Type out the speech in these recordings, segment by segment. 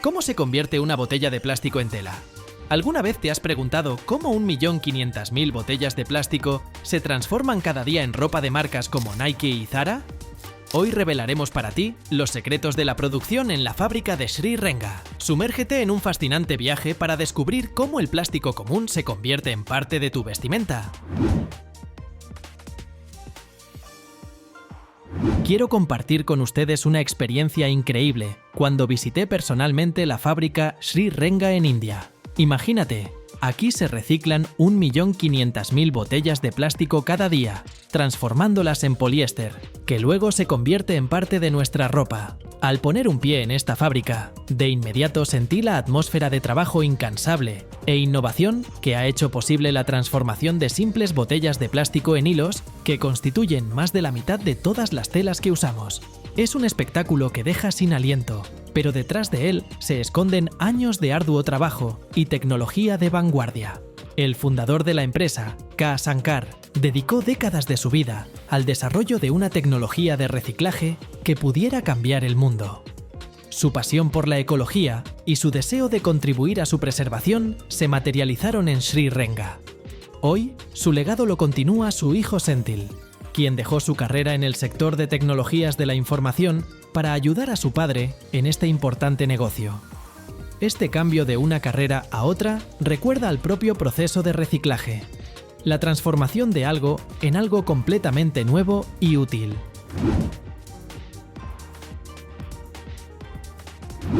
¿Cómo se convierte una botella de plástico en tela? ¿Alguna vez te has preguntado cómo 1.500.000 botellas de plástico se transforman cada día en ropa de marcas como Nike y Zara? Hoy revelaremos para ti los secretos de la producción en la fábrica de Sri Renga. Sumérgete en un fascinante viaje para descubrir cómo el plástico común se convierte en parte de tu vestimenta. Quiero compartir con ustedes una experiencia increíble cuando visité personalmente la fábrica Sri Renga en India. Imagínate, aquí se reciclan 1.500.000 botellas de plástico cada día, transformándolas en poliéster, que luego se convierte en parte de nuestra ropa. Al poner un pie en esta fábrica, de inmediato sentí la atmósfera de trabajo incansable e innovación que ha hecho posible la transformación de simples botellas de plástico en hilos que constituyen más de la mitad de todas las telas que usamos. Es un espectáculo que deja sin aliento, pero detrás de él se esconden años de arduo trabajo y tecnología de vanguardia. El fundador de la empresa, K. Sankar, dedicó décadas de su vida al desarrollo de una tecnología de reciclaje que pudiera cambiar el mundo. Su pasión por la ecología y su deseo de contribuir a su preservación se materializaron en Sri Renga. Hoy, su legado lo continúa su hijo Senthil, quien dejó su carrera en el sector de tecnologías de la información para ayudar a su padre en este importante negocio. Este cambio de una carrera a otra recuerda al propio proceso de reciclaje, la transformación de algo en algo completamente nuevo y útil.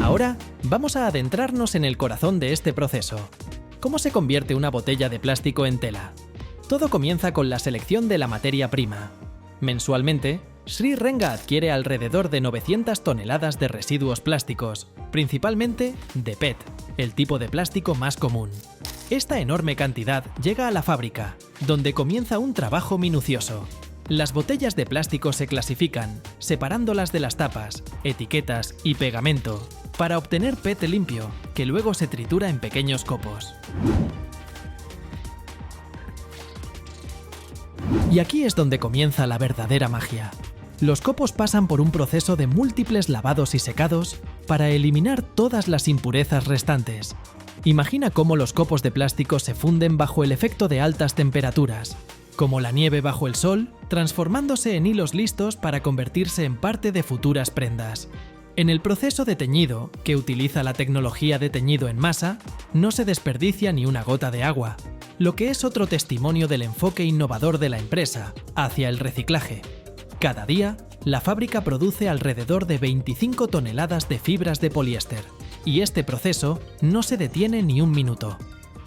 Ahora vamos a adentrarnos en el corazón de este proceso. ¿Cómo se convierte una botella de plástico en tela? Todo comienza con la selección de la materia prima. Mensualmente, Sri Renga adquiere alrededor de 900 toneladas de residuos plásticos, principalmente de PET, el tipo de plástico más común. Esta enorme cantidad llega a la fábrica, donde comienza un trabajo minucioso. Las botellas de plástico se clasifican, separándolas de las tapas, etiquetas y pegamento, para obtener PET limpio, que luego se tritura en pequeños copos. Y aquí es donde comienza la verdadera magia. Los copos pasan por un proceso de múltiples lavados y secados para eliminar todas las impurezas restantes. Imagina cómo los copos de plástico se funden bajo el efecto de altas temperaturas, como la nieve bajo el sol, transformándose en hilos listos para convertirse en parte de futuras prendas. En el proceso de teñido, que utiliza la tecnología de teñido en masa, no se desperdicia ni una gota de agua, lo que es otro testimonio del enfoque innovador de la empresa hacia el reciclaje. Cada día, la fábrica produce alrededor de 25 toneladas de fibras de poliéster, y este proceso no se detiene ni un minuto.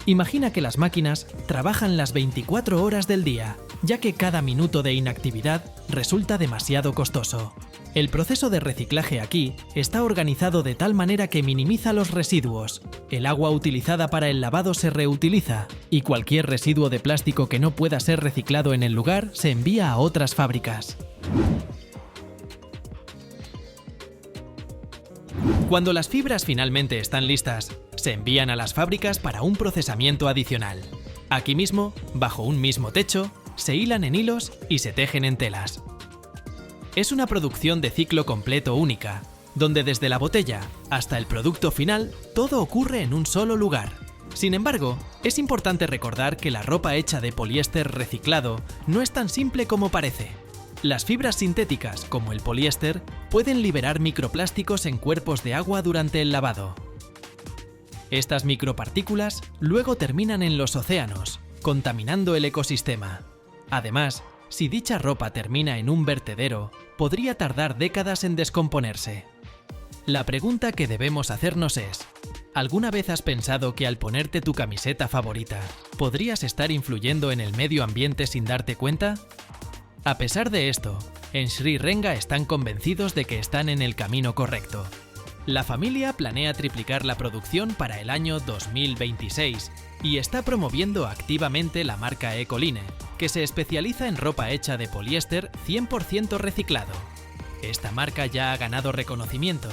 Imagina que las máquinas trabajan las 24 horas del día, ya que cada minuto de inactividad resulta demasiado costoso. El proceso de reciclaje aquí está organizado de tal manera que minimiza los residuos. El agua utilizada para el lavado se reutiliza y cualquier residuo de plástico que no pueda ser reciclado en el lugar se envía a otras fábricas. Cuando las fibras finalmente están listas, se envían a las fábricas para un procesamiento adicional. Aquí mismo, bajo un mismo techo, se hilan en hilos y se tejen en telas. Es una producción de ciclo completo única, donde desde la botella hasta el producto final todo ocurre en un solo lugar. Sin embargo, es importante recordar que la ropa hecha de poliéster reciclado no es tan simple como parece. Las fibras sintéticas, como el poliéster, pueden liberar microplásticos en cuerpos de agua durante el lavado. Estas micropartículas luego terminan en los océanos, contaminando el ecosistema. Además, si dicha ropa termina en un vertedero, podría tardar décadas en descomponerse. La pregunta que debemos hacernos es: ¿alguna vez has pensado que al ponerte tu camiseta favorita, podrías estar influyendo en el medio ambiente sin darte cuenta? A pesar de esto, en Sri Renga están convencidos de que están en el camino correcto. La familia planea triplicar la producción para el año 2026 y está promoviendo activamente la marca Ecoline, que se especializa en ropa hecha de poliéster 100% reciclado. Esta marca ya ha ganado reconocimiento.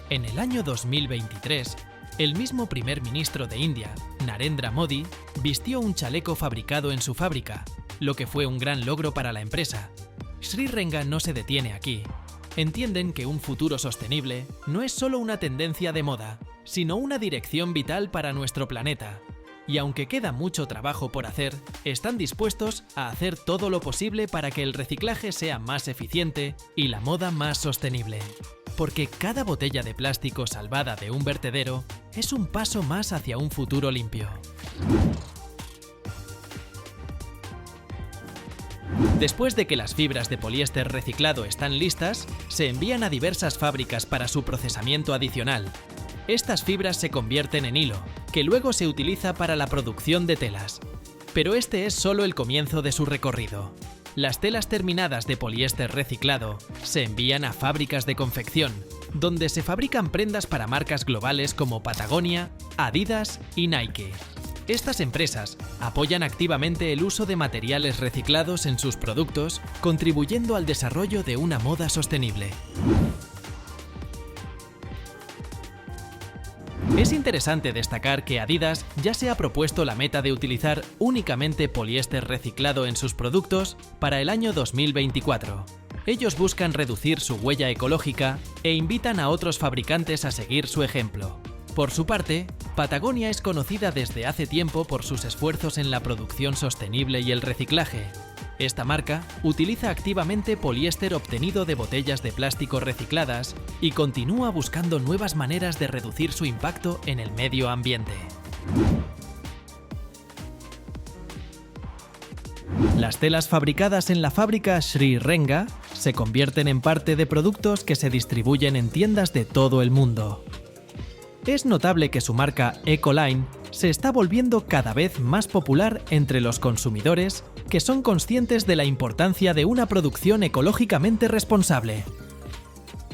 En el año 2023, el mismo primer ministro de India, Narendra Modi, vistió un chaleco fabricado en su fábrica, lo que fue un gran logro para la empresa. Sri Renga no se detiene aquí. Entienden que un futuro sostenible no es solo una tendencia de moda, sino una dirección vital para nuestro planeta. Y aunque queda mucho trabajo por hacer, están dispuestos a hacer todo lo posible para que el reciclaje sea más eficiente y la moda más sostenible. Porque cada botella de plástico salvada de un vertedero es un paso más hacia un futuro limpio. Después de que las fibras de poliéster reciclado están listas, se envían a diversas fábricas para su procesamiento adicional. Estas fibras se convierten en hilo, que luego se utiliza para la producción de telas. Pero este es solo el comienzo de su recorrido. Las telas terminadas de poliéster reciclado se envían a fábricas de confección, donde se fabrican prendas para marcas globales como Patagonia, Adidas y Nike. Estas empresas apoyan activamente el uso de materiales reciclados en sus productos, contribuyendo al desarrollo de una moda sostenible. Es interesante destacar que Adidas ya se ha propuesto la meta de utilizar únicamente poliéster reciclado en sus productos para el año 2024. Ellos buscan reducir su huella ecológica e invitan a otros fabricantes a seguir su ejemplo. Por su parte, Patagonia es conocida desde hace tiempo por sus esfuerzos en la producción sostenible y el reciclaje. Esta marca utiliza activamente poliéster obtenido de botellas de plástico recicladas y continúa buscando nuevas maneras de reducir su impacto en el medio ambiente. Las telas fabricadas en la fábrica Sri Renga se convierten en parte de productos que se distribuyen en tiendas de todo el mundo. Es notable que su marca Ecoline se está volviendo cada vez más popular entre los consumidores que son conscientes de la importancia de una producción ecológicamente responsable.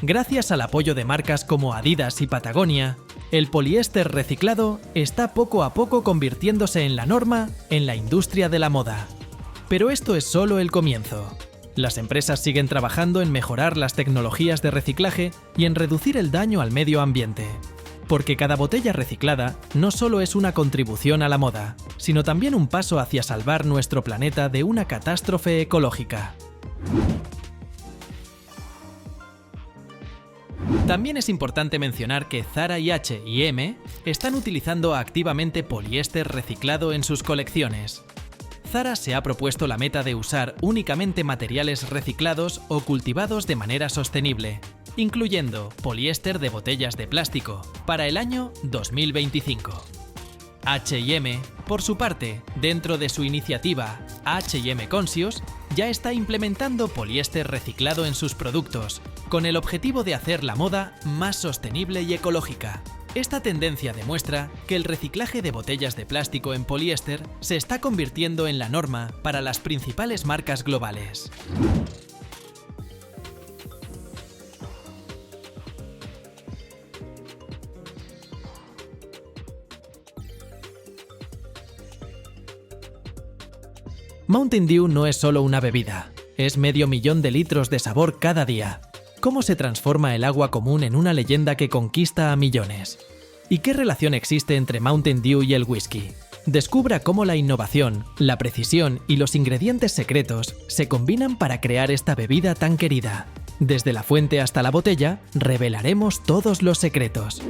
Gracias al apoyo de marcas como Adidas y Patagonia, el poliéster reciclado está poco a poco convirtiéndose en la norma en la industria de la moda. Pero esto es solo el comienzo. Las empresas siguen trabajando en mejorar las tecnologías de reciclaje y en reducir el daño al medio ambiente. Porque cada botella reciclada no solo es una contribución a la moda, sino también un paso hacia salvar nuestro planeta de una catástrofe ecológica. También es importante mencionar que Zara y H&M están utilizando activamente poliéster reciclado en sus colecciones. Zara se ha propuesto la meta de usar únicamente materiales reciclados o cultivados de manera sostenible, incluyendo poliéster de botellas de plástico, para el año 2025. H&M, por su parte, dentro de su iniciativa H&M Conscious, ya está implementando poliéster reciclado en sus productos, con el objetivo de hacer la moda más sostenible y ecológica. Esta tendencia demuestra que el reciclaje de botellas de plástico en poliéster se está convirtiendo en la norma para las principales marcas globales. Mountain Dew no es solo una bebida, es 500 000 de litros de sabor cada día. ¿Cómo se transforma el agua común en una leyenda que conquista a millones? ¿Y qué relación existe entre Mountain Dew y el whisky? Descubra cómo la innovación, la precisión y los ingredientes secretos se combinan para crear esta bebida tan querida. Desde la fuente hasta la botella, revelaremos todos los secretos.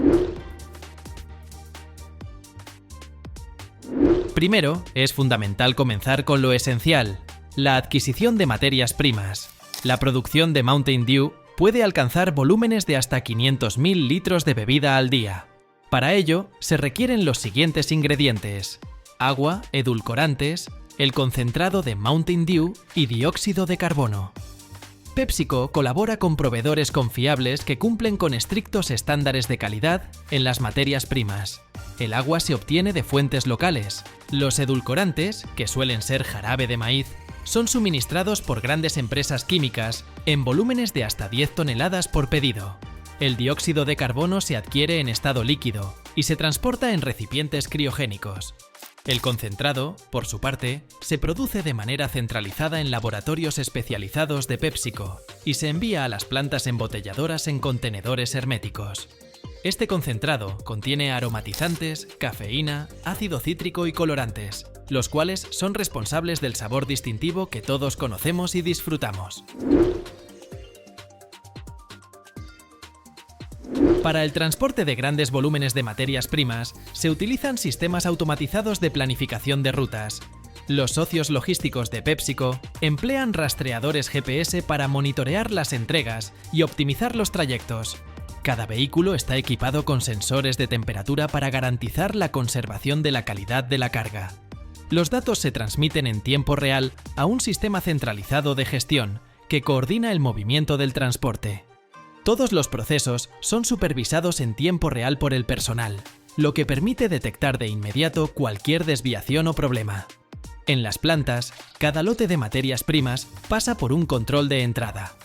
Primero, es fundamental comenzar con lo esencial, la adquisición de materias primas. La producción de Mountain Dew puede alcanzar volúmenes de hasta 500.000 litros de bebida al día. Para ello, se requieren los siguientes ingredientes: agua, edulcorantes, el concentrado de Mountain Dew y dióxido de carbono. PepsiCo colabora con proveedores confiables que cumplen con estrictos estándares de calidad en las materias primas. El agua se obtiene de fuentes locales. Los edulcorantes, que suelen ser jarabe de maíz, son suministrados por grandes empresas químicas en volúmenes de hasta 10 toneladas por pedido. El dióxido de carbono se adquiere en estado líquido y se transporta en recipientes criogénicos. El concentrado, por su parte, se produce de manera centralizada en laboratorios especializados de PepsiCo y se envía a las plantas embotelladoras en contenedores herméticos. Este concentrado contiene aromatizantes, cafeína, ácido cítrico y colorantes, los cuales son responsables del sabor distintivo que todos conocemos y disfrutamos. Para el transporte de grandes volúmenes de materias primas, se utilizan sistemas automatizados de planificación de rutas. Los socios logísticos de PepsiCo emplean rastreadores GPS para monitorear las entregas y optimizar los trayectos. Cada vehículo está equipado con sensores de temperatura para garantizar la conservación de la calidad de la carga. Los datos se transmiten en tiempo real a un sistema centralizado de gestión que coordina el movimiento del transporte. Todos los procesos son supervisados en tiempo real por el personal, lo que permite detectar de inmediato cualquier desviación o problema. En las plantas, cada lote de materias primas pasa por un control de entrada.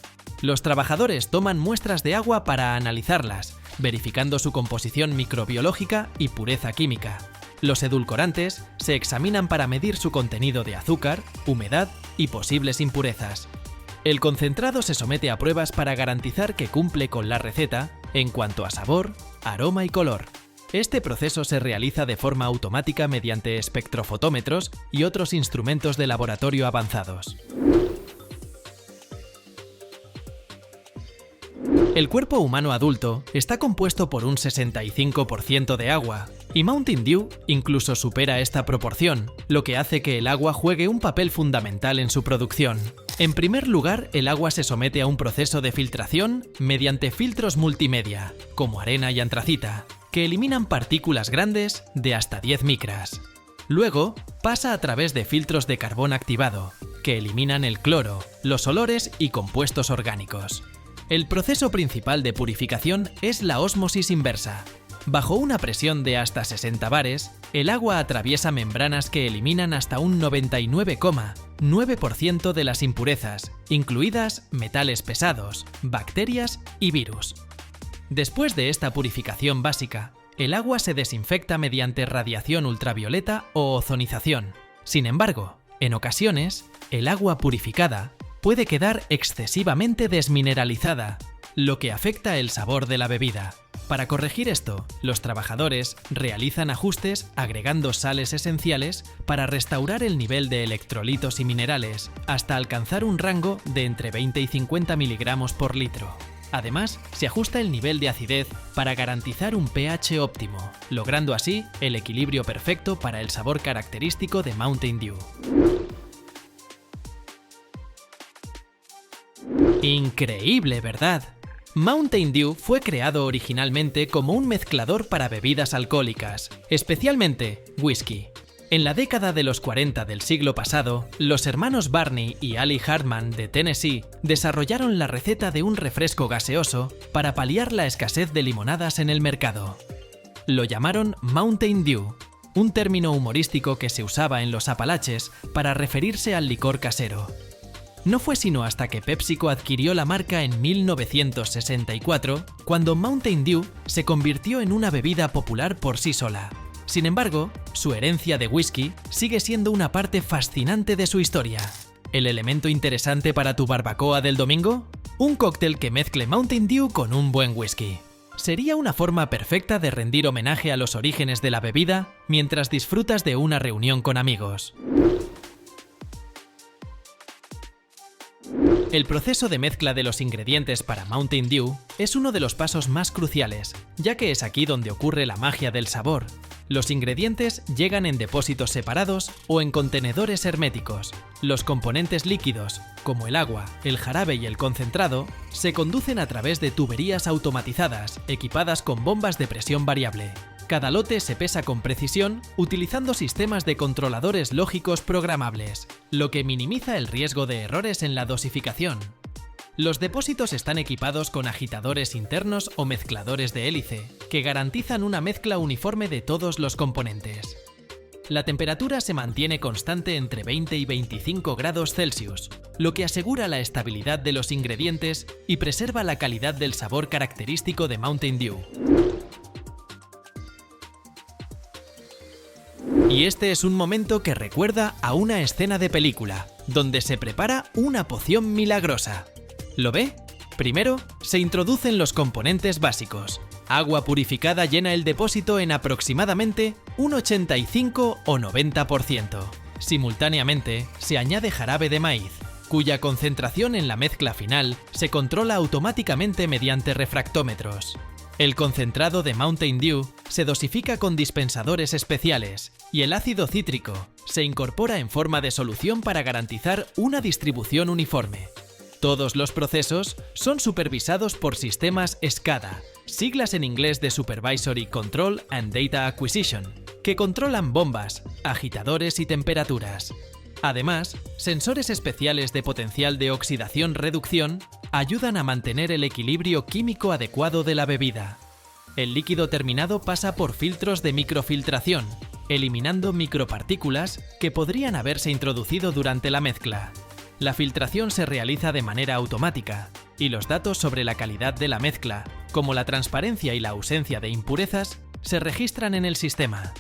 Los trabajadores toman muestras de agua para analizarlas, verificando su composición microbiológica y pureza química. Los edulcorantes se examinan para medir su contenido de azúcar, humedad y posibles impurezas. El concentrado se somete a pruebas para garantizar que cumple con la receta en cuanto a sabor, aroma y color. Este proceso se realiza de forma automática mediante espectrofotómetros y otros instrumentos de laboratorio avanzados. El cuerpo humano adulto está compuesto por un 65% de agua, y Mountain Dew incluso supera esta proporción, lo que hace que el agua juegue un papel fundamental en su producción. En primer lugar, el agua se somete a un proceso de filtración mediante filtros multimedia, como arena y antracita, que eliminan partículas grandes de hasta 10 micras. Luego, pasa a través de filtros de carbón activado, que eliminan el cloro, los olores y compuestos orgánicos. El proceso principal de purificación es la ósmosis inversa. Bajo una presión de hasta 60 bares, el agua atraviesa membranas que eliminan hasta un 99,9% de las impurezas, incluidas metales pesados, bacterias y virus. Después de esta purificación básica, el agua se desinfecta mediante radiación ultravioleta o ozonización. Sin embargo, en ocasiones, el agua purificada puede quedar excesivamente desmineralizada, lo que afecta el sabor de la bebida. Para corregir esto, los trabajadores realizan ajustes agregando sales esenciales para restaurar el nivel de electrolitos y minerales hasta alcanzar un rango de entre 20 y 50 miligramos por litro. Además, se ajusta el nivel de acidez para garantizar un pH óptimo, logrando así el equilibrio perfecto para el sabor característico de Mountain Dew. Increíble, ¿verdad? Mountain Dew fue creado originalmente como un mezclador para bebidas alcohólicas, especialmente whisky. En la década de los 40 del siglo pasado, los hermanos Barney y Ali Hartman de Tennessee desarrollaron la receta de un refresco gaseoso para paliar la escasez de limonadas en el mercado. Lo llamaron Mountain Dew, un término humorístico que se usaba en los Apalaches para referirse al licor casero. No fue sino hasta que PepsiCo adquirió la marca en 1964 cuando Mountain Dew se convirtió en una bebida popular por sí sola. Sin embargo, su herencia de whisky sigue siendo una parte fascinante de su historia. ¿El elemento interesante para tu barbacoa del domingo? Un cóctel que mezcle Mountain Dew con un buen whisky. Sería una forma perfecta de rendir homenaje a los orígenes de la bebida mientras disfrutas de una reunión con amigos. El proceso de mezcla de los ingredientes para Mountain Dew es uno de los pasos más cruciales, ya que es aquí donde ocurre la magia del sabor. Los ingredientes llegan en depósitos separados o en contenedores herméticos. Los componentes líquidos, como el agua, el jarabe y el concentrado, se conducen a través de tuberías automatizadas, equipadas con bombas de presión variable. Cada lote se pesa con precisión utilizando sistemas de controladores lógicos programables, lo que minimiza el riesgo de errores en la dosificación. Los depósitos están equipados con agitadores internos o mezcladores de hélice, que garantizan una mezcla uniforme de todos los componentes. La temperatura se mantiene constante entre 20 y 25 grados Celsius, lo que asegura la estabilidad de los ingredientes y preserva la calidad del sabor característico de Mountain Dew. Y este es un momento que recuerda a una escena de película, donde se prepara una poción milagrosa. ¿Lo ve? Primero, se introducen los componentes básicos. Agua purificada llena el depósito en aproximadamente un 85 o 90%. Simultáneamente, se añade jarabe de maíz, cuya concentración en la mezcla final se controla automáticamente mediante refractómetros. El concentrado de Mountain Dew se dosifica con dispensadores especiales y el ácido cítrico se incorpora en forma de solución para garantizar una distribución uniforme. Todos los procesos son supervisados por sistemas SCADA, siglas en inglés de Supervisory Control and Data Acquisition, que controlan bombas, agitadores y temperaturas. Además, sensores especiales de potencial de oxidación-reducción ayudan a mantener el equilibrio químico adecuado de la bebida. El líquido terminado pasa por filtros de microfiltración, eliminando micropartículas que podrían haberse introducido durante la mezcla. La filtración se realiza de manera automática, y los datos sobre la calidad de la mezcla, como la transparencia y la ausencia de impurezas, se registran en el sistema.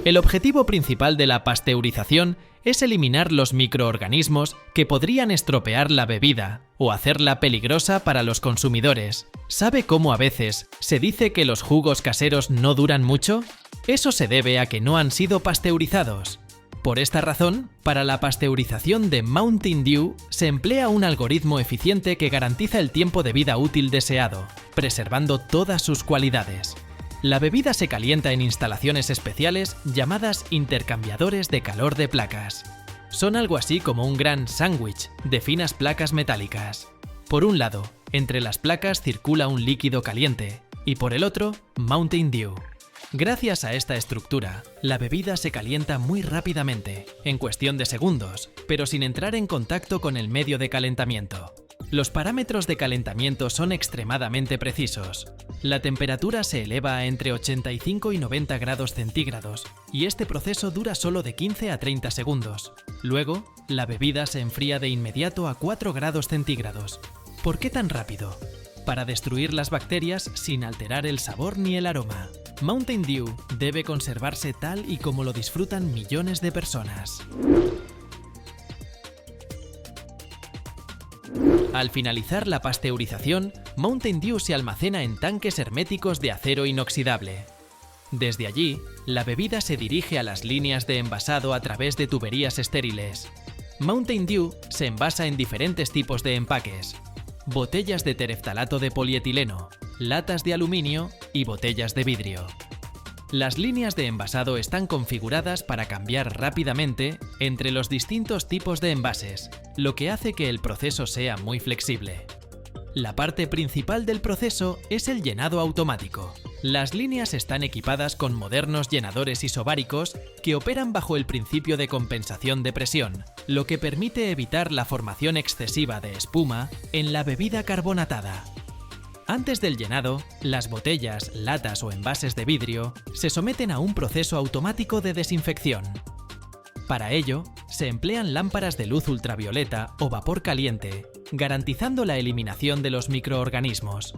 El objetivo principal de la pasteurización es eliminar los microorganismos que podrían estropear la bebida o hacerla peligrosa para los consumidores. ¿Sabe cómo a veces se dice que los jugos caseros no duran mucho? Eso se debe a que no han sido pasteurizados. Por esta razón, para la pasteurización de Mountain Dew se emplea un algoritmo eficiente que garantiza el tiempo de vida útil deseado, preservando todas sus cualidades. La bebida se calienta en instalaciones especiales llamadas intercambiadores de calor de placas. Son algo así como un gran sándwich de finas placas metálicas. Por un lado, entre las placas circula un líquido caliente y por el otro, Mountain Dew. Gracias a esta estructura, la bebida se calienta muy rápidamente, en cuestión de segundos, pero sin entrar en contacto con el medio de calentamiento. Los parámetros de calentamiento son extremadamente precisos. La temperatura se eleva a entre 85 y 90 grados centígrados y este proceso dura solo de 15 a 30 segundos. Luego, la bebida se enfría de inmediato a 4 grados centígrados. ¿Por qué tan rápido? Para destruir las bacterias sin alterar el sabor ni el aroma. Mountain Dew debe conservarse tal y como lo disfrutan millones de personas. Al finalizar la pasteurización, Mountain Dew se almacena en tanques herméticos de acero inoxidable. Desde allí, la bebida se dirige a las líneas de envasado a través de tuberías estériles. Mountain Dew se envasa en diferentes tipos de empaques: botellas de tereftalato de polietileno, latas de aluminio y botellas de vidrio. Las líneas de envasado están configuradas para cambiar rápidamente entre los distintos tipos de envases, lo que hace que el proceso sea muy flexible. La parte principal del proceso es el llenado automático. Las líneas están equipadas con modernos llenadores isobáricos que operan bajo el principio de compensación de presión, lo que permite evitar la formación excesiva de espuma en la bebida carbonatada. Antes del llenado, las botellas, latas o envases de vidrio se someten a un proceso automático de desinfección. Para ello, se emplean lámparas de luz ultravioleta o vapor caliente, garantizando la eliminación de los microorganismos.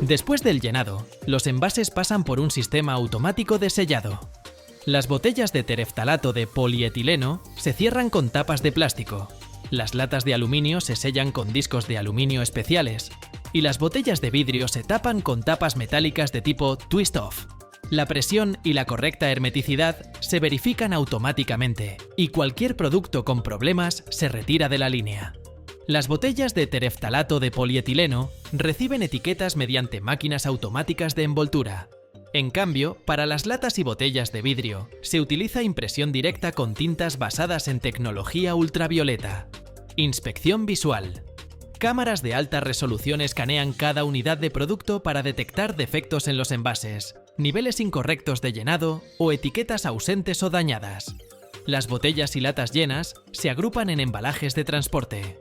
Después del llenado, los envases pasan por un sistema automático de sellado. Las botellas de tereftalato de polietileno se cierran con tapas de plástico. Las latas de aluminio se sellan con discos de aluminio especiales y las botellas de vidrio se tapan con tapas metálicas de tipo twist-off. La presión y la correcta hermeticidad se verifican automáticamente y cualquier producto con problemas se retira de la línea. Las botellas de tereftalato de polietileno reciben etiquetas mediante máquinas automáticas de envoltura. En cambio, para las latas y botellas de vidrio, se utiliza impresión directa con tintas basadas en tecnología ultravioleta. Inspección visual. Cámaras de alta resolución escanean cada unidad de producto para detectar defectos en los envases, niveles incorrectos de llenado o etiquetas ausentes o dañadas. Las botellas y latas llenas se agrupan en embalajes de transporte.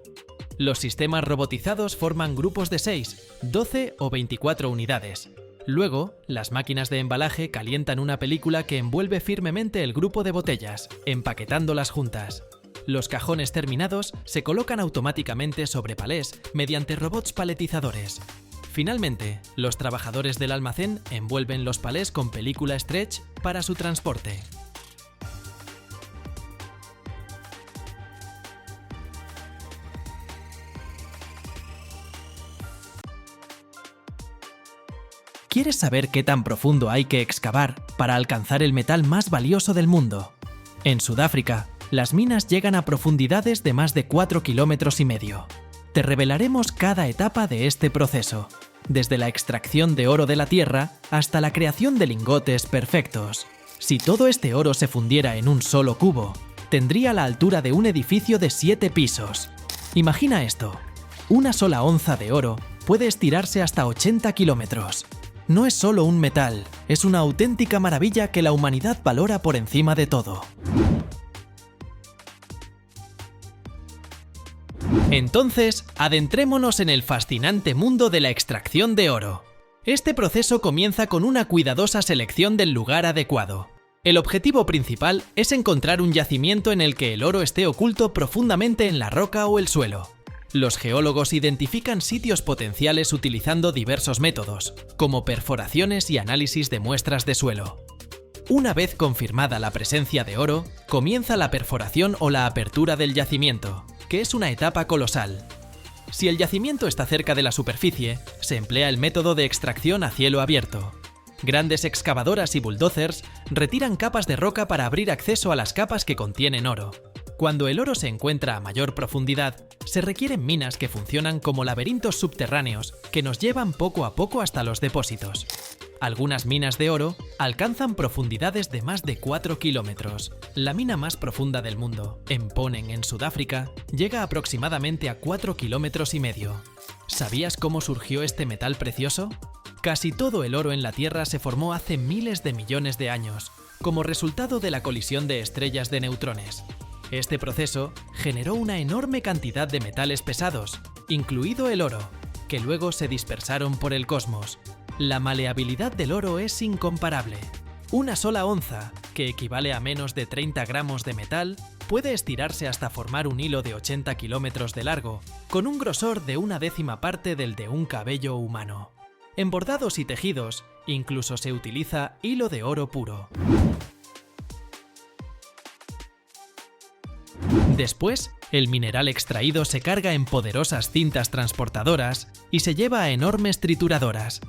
Los sistemas robotizados forman grupos de 6, 12 o 24 unidades. Luego, las máquinas de embalaje calientan una película que envuelve firmemente el grupo de botellas, empaquetándolas juntas. Los cajones terminados se colocan automáticamente sobre palés mediante robots paletizadores. Finalmente, los trabajadores del almacén envuelven los palés con película stretch para su transporte. ¿Quieres saber qué tan profundo hay que excavar para alcanzar el metal más valioso del mundo? En Sudáfrica, Las minas llegan a profundidades de más de 4,5 kilómetros. Te revelaremos cada etapa de este proceso, desde la extracción de oro de la tierra hasta la creación de lingotes perfectos. Si todo este oro se fundiera en un solo cubo, tendría la altura de un edificio de 7 pisos. Imagina esto: una sola onza de oro puede estirarse hasta 80 kilómetros. No es solo un metal, es una auténtica maravilla que la humanidad valora por encima de todo. Entonces, adentrémonos en el fascinante mundo de la extracción de oro. Este proceso comienza con una cuidadosa selección del lugar adecuado. El objetivo principal es encontrar un yacimiento en el que el oro esté oculto profundamente en la roca o el suelo. Los geólogos identifican sitios potenciales utilizando diversos métodos, como perforaciones y análisis de muestras de suelo. Una vez confirmada la presencia de oro, comienza la perforación o la apertura del yacimiento, que es una etapa colosal. Si el yacimiento está cerca de la superficie, se emplea el método de extracción a cielo abierto. Grandes excavadoras y bulldozers retiran capas de roca para abrir acceso a las capas que contienen oro. Cuando el oro se encuentra a mayor profundidad, se requieren minas que funcionan como laberintos subterráneos que nos llevan poco a poco hasta los depósitos. Algunas minas de oro alcanzan profundidades de más de 4 kilómetros. La mina más profunda del mundo, en Ponen, en Sudáfrica, llega aproximadamente a 4,5 kilómetros. ¿Sabías cómo surgió este metal precioso? Casi todo el oro en la Tierra se formó hace miles de millones de años, como resultado de la colisión de estrellas de neutrones. Este proceso generó una enorme cantidad de metales pesados, incluido el oro, que luego se dispersaron por el cosmos. La maleabilidad del oro es incomparable. Una sola onza, que equivale a menos de 30 gramos de metal, puede estirarse hasta formar un hilo de 80 kilómetros de largo, con un grosor de 1/10 parte del de un cabello humano. En bordados y tejidos, incluso se utiliza hilo de oro puro. Después, el mineral extraído se carga en poderosas cintas transportadoras y se lleva a enormes trituradoras.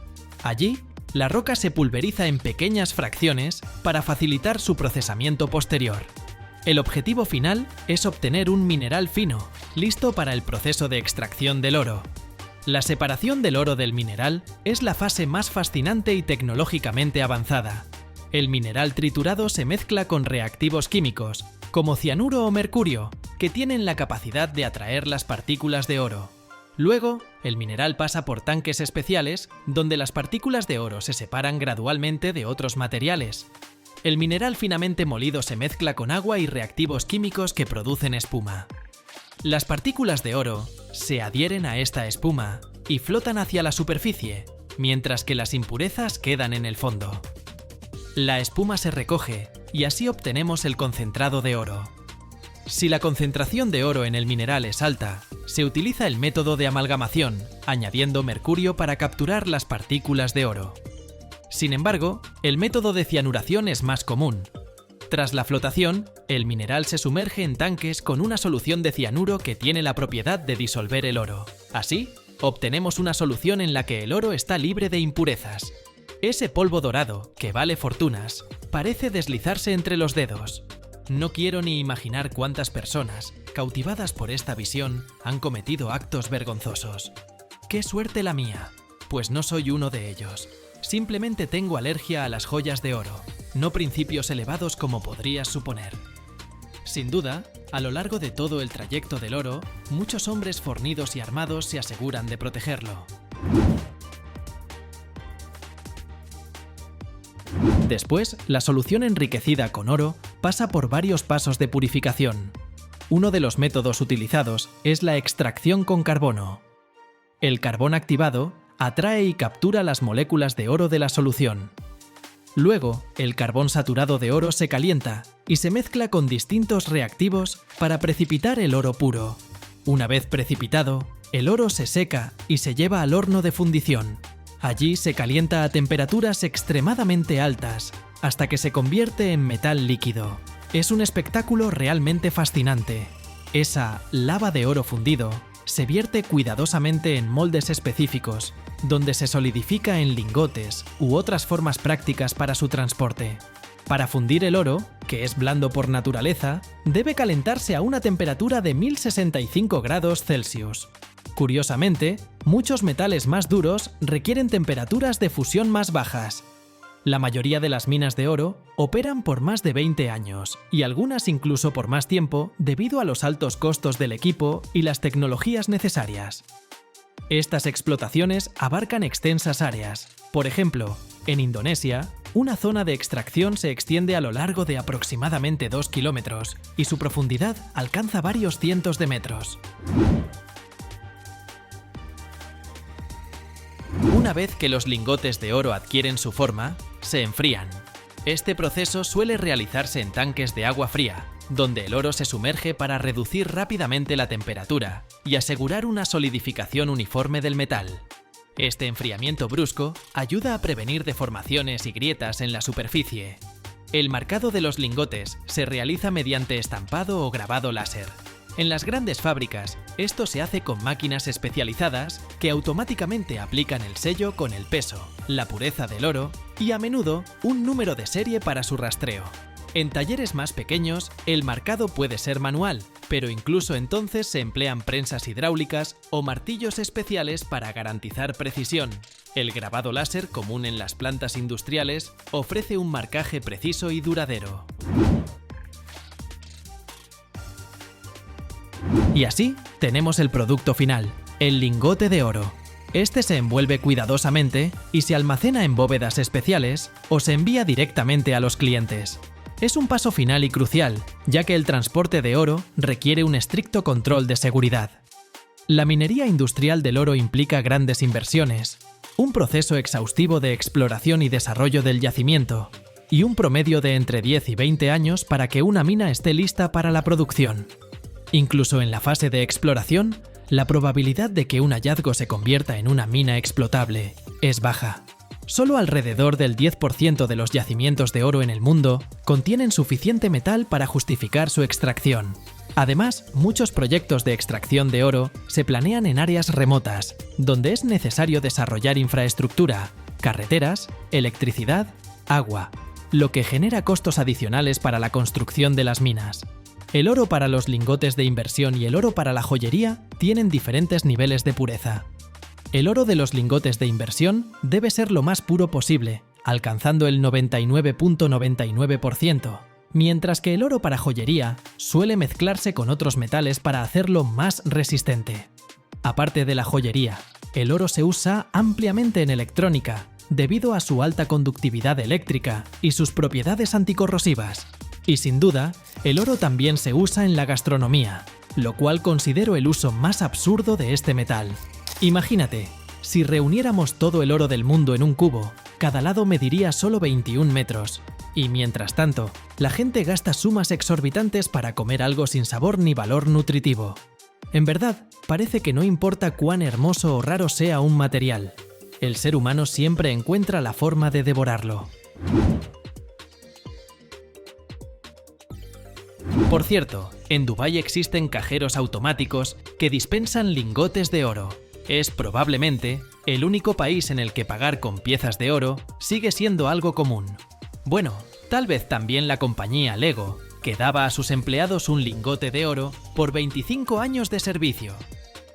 Allí, la roca se pulveriza en pequeñas fracciones para facilitar su procesamiento posterior. El objetivo final es obtener un mineral fino, listo para el proceso de extracción del oro. La separación del oro del mineral es la fase más fascinante y tecnológicamente avanzada. El mineral triturado se mezcla con reactivos químicos, como cianuro o mercurio, que tienen la capacidad de atraer las partículas de oro. Luego, el mineral pasa por tanques especiales, donde las partículas de oro se separan gradualmente de otros materiales. El mineral finamente molido se mezcla con agua y reactivos químicos que producen espuma. Las partículas de oro se adhieren a esta espuma y flotan hacia la superficie, mientras que las impurezas quedan en el fondo. La espuma se recoge y así obtenemos el concentrado de oro. Si la concentración de oro en el mineral es alta, se utiliza el método de amalgamación, añadiendo mercurio para capturar las partículas de oro. Sin embargo, el método de cianuración es más común. Tras la flotación, el mineral se sumerge en tanques con una solución de cianuro que tiene la propiedad de disolver el oro. Así, obtenemos una solución en la que el oro está libre de impurezas. Ese polvo dorado, que vale fortunas, parece deslizarse entre los dedos. No quiero ni imaginar cuántas personas, cautivadas por esta visión, han cometido actos vergonzosos. ¡Qué suerte la mía! Pues no soy uno de ellos. Simplemente tengo alergia a las joyas de oro, no principios elevados como podrías suponer. Sin duda, a lo largo de todo el trayecto del oro, muchos hombres fornidos y armados se aseguran de protegerlo. Después, la solución enriquecida con oro pasa por varios pasos de purificación. Uno de los métodos utilizados es la extracción con carbono. El carbón activado atrae y captura las moléculas de oro de la solución. Luego, el carbón saturado de oro se calienta y se mezcla con distintos reactivos para precipitar el oro puro. Una vez precipitado, el oro se seca y se lleva al horno de fundición. Allí se calienta a temperaturas extremadamente altas, hasta que se convierte en metal líquido. Es un espectáculo realmente fascinante. Esa lava de oro fundido se vierte cuidadosamente en moldes específicos, donde se solidifica en lingotes u otras formas prácticas para su transporte. Para fundir el oro, que es blando por naturaleza, debe calentarse a una temperatura de 1065 grados Celsius. Curiosamente, muchos metales más duros requieren temperaturas de fusión más bajas. La mayoría de las minas de oro operan por más de 20 años, y algunas incluso por más tiempo debido a los altos costos del equipo y las tecnologías necesarias. Estas explotaciones abarcan extensas áreas. Por ejemplo, en Indonesia, una zona de extracción se extiende a lo largo de aproximadamente 2 kilómetros y su profundidad alcanza varios cientos de metros. Una vez que los lingotes de oro adquieren su forma, se enfrían. Este proceso suele realizarse en tanques de agua fría, donde el oro se sumerge para reducir rápidamente la temperatura y asegurar una solidificación uniforme del metal. Este enfriamiento brusco ayuda a prevenir deformaciones y grietas en la superficie. El marcado de los lingotes se realiza mediante estampado o grabado láser. En las grandes fábricas, esto se hace con máquinas especializadas que automáticamente aplican el sello con el peso, la pureza del oro y a menudo un número de serie para su rastreo. En talleres más pequeños, el marcado puede ser manual, pero incluso entonces se emplean prensas hidráulicas o martillos especiales para garantizar precisión. El grabado láser, común en las plantas industriales, ofrece un marcaje preciso y duradero. Y así, tenemos el producto final, el lingote de oro. Este se envuelve cuidadosamente y se almacena en bóvedas especiales o se envía directamente a los clientes. Es un paso final y crucial, ya que el transporte de oro requiere un estricto control de seguridad. La minería industrial del oro implica grandes inversiones, un proceso exhaustivo de exploración y desarrollo del yacimiento, y un promedio de entre 10 y 20 años para que una mina esté lista para la producción. Incluso en la fase de exploración, la probabilidad de que un hallazgo se convierta en una mina explotable es baja. Solo alrededor del 10% de los yacimientos de oro en el mundo contienen suficiente metal para justificar su extracción. Además, muchos proyectos de extracción de oro se planean en áreas remotas, donde es necesario desarrollar infraestructura, carreteras, electricidad, agua, lo que genera costos adicionales para la construcción de las minas. El oro para los lingotes de inversión y el oro para la joyería tienen diferentes niveles de pureza. El oro de los lingotes de inversión debe ser lo más puro posible, alcanzando el 99.99%, mientras que el oro para joyería suele mezclarse con otros metales para hacerlo más resistente. Aparte de la joyería, el oro se usa ampliamente en electrónica, debido a su alta conductividad eléctrica y sus propiedades anticorrosivas. Y sin duda, el oro también se usa en la gastronomía, lo cual considero el uso más absurdo de este metal. Imagínate, si reuniéramos todo el oro del mundo en un cubo, cada lado mediría solo 21 metros. Y mientras tanto, la gente gasta sumas exorbitantes para comer algo sin sabor ni valor nutritivo. En verdad, parece que no importa cuán hermoso o raro sea un material. El ser humano siempre encuentra la forma de devorarlo. Por cierto, en Dubái existen cajeros automáticos que dispensan lingotes de oro. Es probablemente el único país en el que pagar con piezas de oro sigue siendo algo común. Bueno, tal vez también la compañía Lego, que daba a sus empleados un lingote de oro por 25 años de servicio.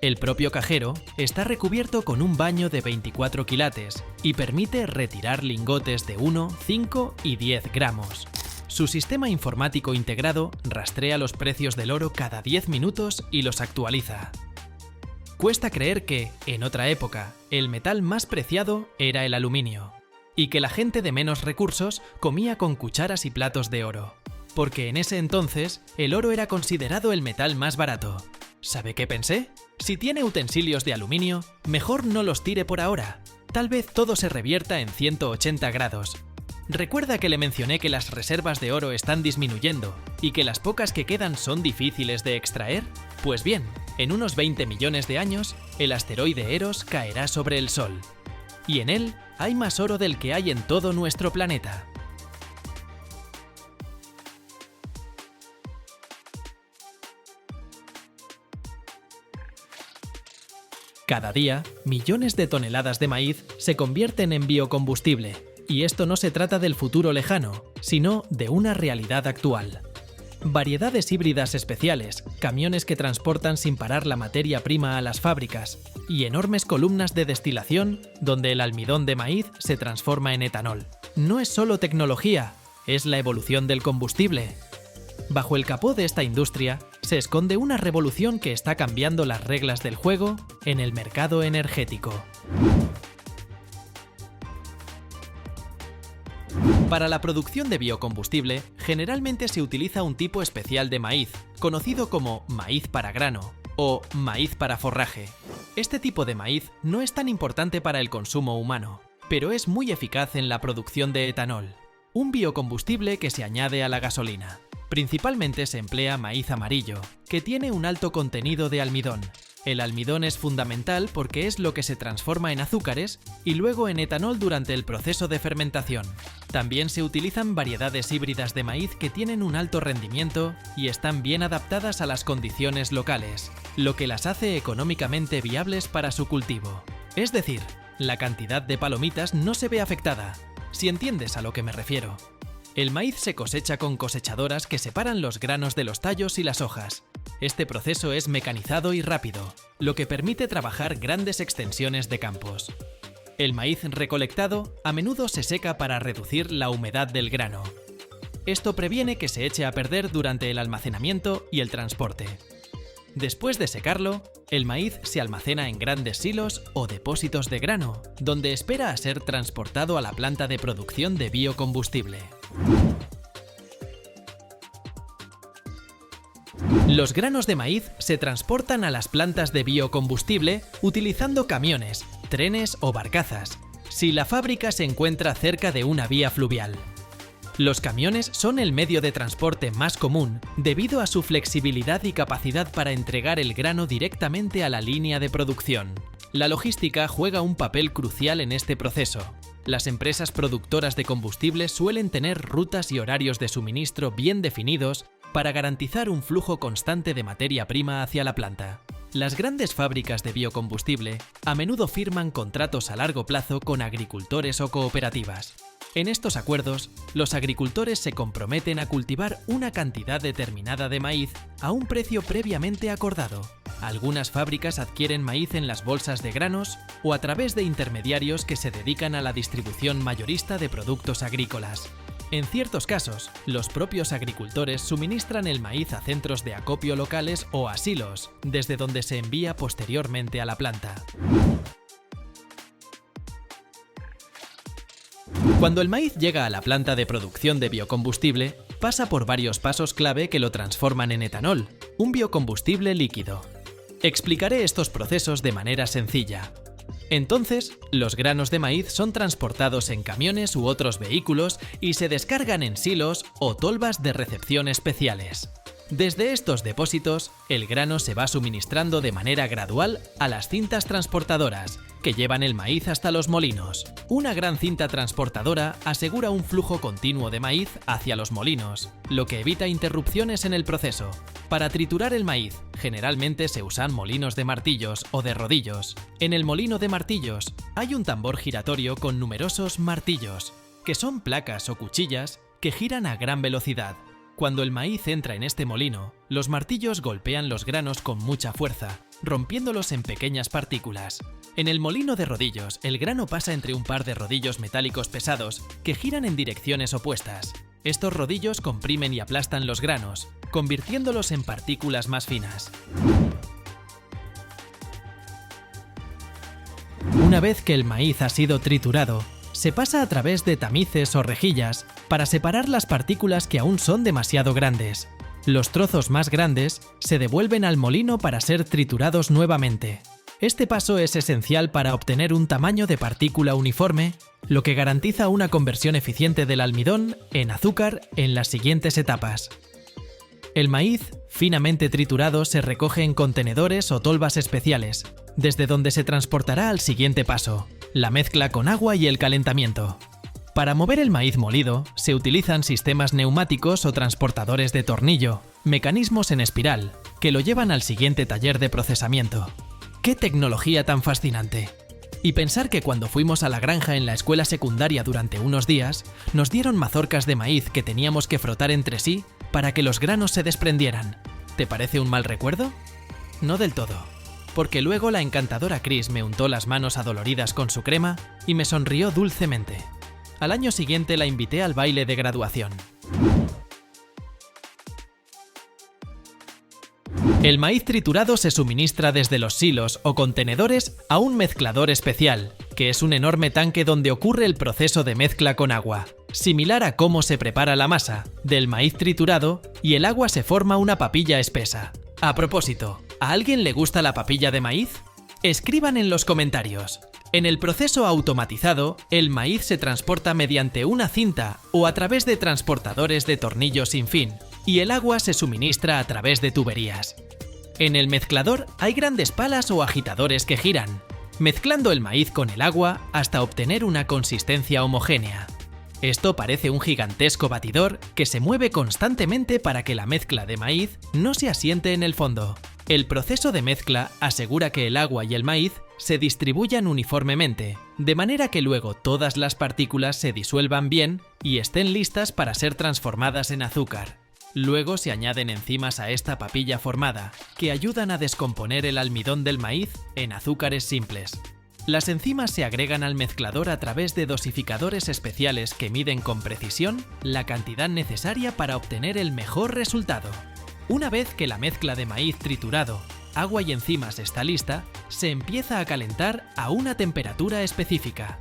El propio cajero está recubierto con un baño de 24 quilates y permite retirar lingotes de 1, 5 y 10 gramos. Su sistema informático integrado rastrea los precios del oro cada 10 minutos y los actualiza. Cuesta creer que, en otra época, el metal más preciado era el aluminio, y que la gente de menos recursos comía con cucharas y platos de oro, porque en ese entonces el oro era considerado el metal más barato. ¿Sabe qué pensé? Si tiene utensilios de aluminio, mejor no los tire por ahora. Tal vez todo se revierta en 180 grados. ¿Recuerda que le mencioné que las reservas de oro están disminuyendo y que las pocas que quedan son difíciles de extraer? Pues bien, en unos 20 millones de años, el asteroide Eros caerá sobre el Sol. Y en él hay más oro del que hay en todo nuestro planeta. Cada día, millones de toneladas de maíz se convierten en biocombustible. Y esto no se trata del futuro lejano, sino de una realidad actual. Variedades híbridas especiales, camiones que transportan sin parar la materia prima a las fábricas y enormes columnas de destilación donde el almidón de maíz se transforma en etanol. No es solo tecnología, es la evolución del combustible. Bajo el capó de esta industria se esconde una revolución que está cambiando las reglas del juego en el mercado energético. Para la producción de biocombustible, generalmente se utiliza un tipo especial de maíz, conocido como maíz para grano o maíz para forraje. Este tipo de maíz no es tan importante para el consumo humano, pero es muy eficaz en la producción de etanol, un biocombustible que se añade a la gasolina. Principalmente se emplea maíz amarillo, que tiene un alto contenido de almidón. El almidón es fundamental porque es lo que se transforma en azúcares y luego en etanol durante el proceso de fermentación. También se utilizan variedades híbridas de maíz que tienen un alto rendimiento y están bien adaptadas a las condiciones locales, lo que las hace económicamente viables para su cultivo. Es decir, la cantidad de palomitas no se ve afectada, si entiendes a lo que me refiero. El maíz se cosecha con cosechadoras que separan los granos de los tallos y las hojas. Este proceso es mecanizado y rápido, lo que permite trabajar grandes extensiones de campos. El maíz recolectado a menudo se seca para reducir la humedad del grano. Esto previene que se eche a perder durante el almacenamiento y el transporte. Después de secarlo, el maíz se almacena en grandes silos o depósitos de grano, donde espera a ser transportado a la planta de producción de biocombustible. Los granos de maíz se transportan a las plantas de biocombustible utilizando camiones, trenes o barcazas, si la fábrica se encuentra cerca de una vía fluvial. Los camiones son el medio de transporte más común debido a su flexibilidad y capacidad para entregar el grano directamente a la línea de producción. La logística juega un papel crucial en este proceso. Las empresas productoras de combustible suelen tener rutas y horarios de suministro bien definidos para garantizar un flujo constante de materia prima hacia la planta. Las grandes fábricas de biocombustible a menudo firman contratos a largo plazo con agricultores o cooperativas. En estos acuerdos, los agricultores se comprometen a cultivar una cantidad determinada de maíz a un precio previamente acordado. Algunas fábricas adquieren maíz en las bolsas de granos o a través de intermediarios que se dedican a la distribución mayorista de productos agrícolas. En ciertos casos, los propios agricultores suministran el maíz a centros de acopio locales o a silos, desde donde se envía posteriormente a la planta. Cuando el maíz llega a la planta de producción de biocombustible, pasa por varios pasos clave que lo transforman en etanol, un biocombustible líquido. Explicaré estos procesos de manera sencilla. Entonces, los granos de maíz son transportados en camiones u otros vehículos y se descargan en silos o tolvas de recepción especiales. Desde estos depósitos, el grano se va suministrando de manera gradual a las cintas transportadoras, que llevan el maíz hasta los molinos. Una gran cinta transportadora asegura un flujo continuo de maíz hacia los molinos, lo que evita interrupciones en el proceso. Para triturar el maíz, generalmente se usan molinos de martillos o de rodillos. En el molino de martillos hay un tambor giratorio con numerosos martillos, que son placas o cuchillas que giran a gran velocidad. Cuando el maíz entra en este molino, los martillos golpean los granos con mucha fuerza, rompiéndolos en pequeñas partículas. En el molino de rodillos, el grano pasa entre un par de rodillos metálicos pesados que giran en direcciones opuestas. Estos rodillos comprimen y aplastan los granos, convirtiéndolos en partículas más finas. Una vez que el maíz ha sido triturado, se pasa a través de tamices o rejillas para separar las partículas que aún son demasiado grandes. Los trozos más grandes se devuelven al molino para ser triturados nuevamente. Este paso es esencial para obtener un tamaño de partícula uniforme, lo que garantiza una conversión eficiente del almidón en azúcar en las siguientes etapas. El maíz, finamente triturado, se recoge en contenedores o tolvas especiales, desde donde se transportará al siguiente paso, la mezcla con agua y el calentamiento. Para mover el maíz molido, se utilizan sistemas neumáticos o transportadores de tornillo, mecanismos en espiral, que lo llevan al siguiente taller de procesamiento. ¡Qué tecnología tan fascinante! Y pensar que cuando fuimos a la granja en la escuela secundaria durante unos días, nos dieron mazorcas de maíz que teníamos que frotar entre sí para que los granos se desprendieran. ¿Te parece un mal recuerdo? No del todo, porque luego la encantadora Chris me untó las manos adoloridas con su crema y me sonrió dulcemente. Al año siguiente la invité al baile de graduación. El maíz triturado se suministra desde los silos o contenedores a un mezclador especial, que es un enorme tanque donde ocurre el proceso de mezcla con agua, similar a cómo se prepara la masa del maíz triturado, y el agua se forma una papilla espesa. A propósito, ¿a alguien le gusta la papilla de maíz? Escriban en los comentarios. En el proceso automatizado, el maíz se transporta mediante una cinta o a través de transportadores de tornillos sin fin, y el agua se suministra a través de tuberías. En el mezclador hay grandes palas o agitadores que giran, mezclando el maíz con el agua hasta obtener una consistencia homogénea. Esto parece un gigantesco batidor que se mueve constantemente para que la mezcla de maíz no se asiente en el fondo. El proceso de mezcla asegura que el agua y el maíz se distribuyan uniformemente, de manera que luego todas las partículas se disuelvan bien y estén listas para ser transformadas en azúcar. Luego se añaden enzimas a esta papilla formada, que ayudan a descomponer el almidón del maíz en azúcares simples. Las enzimas se agregan al mezclador a través de dosificadores especiales que miden con precisión la cantidad necesaria para obtener el mejor resultado. Una vez que la mezcla de maíz triturado, agua y enzimas está lista, se empieza a calentar a una temperatura específica.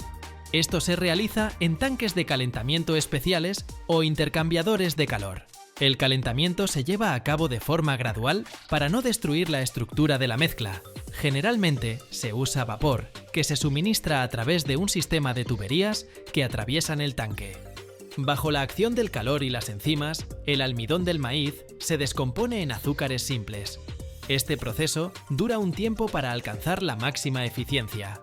Esto se realiza en tanques de calentamiento especiales o intercambiadores de calor. El calentamiento se lleva a cabo de forma gradual para no destruir la estructura de la mezcla. Generalmente se usa vapor, que se suministra a través de un sistema de tuberías que atraviesan el tanque. Bajo la acción del calor y las enzimas, el almidón del maíz se descompone en azúcares simples. Este proceso dura un tiempo para alcanzar la máxima eficiencia.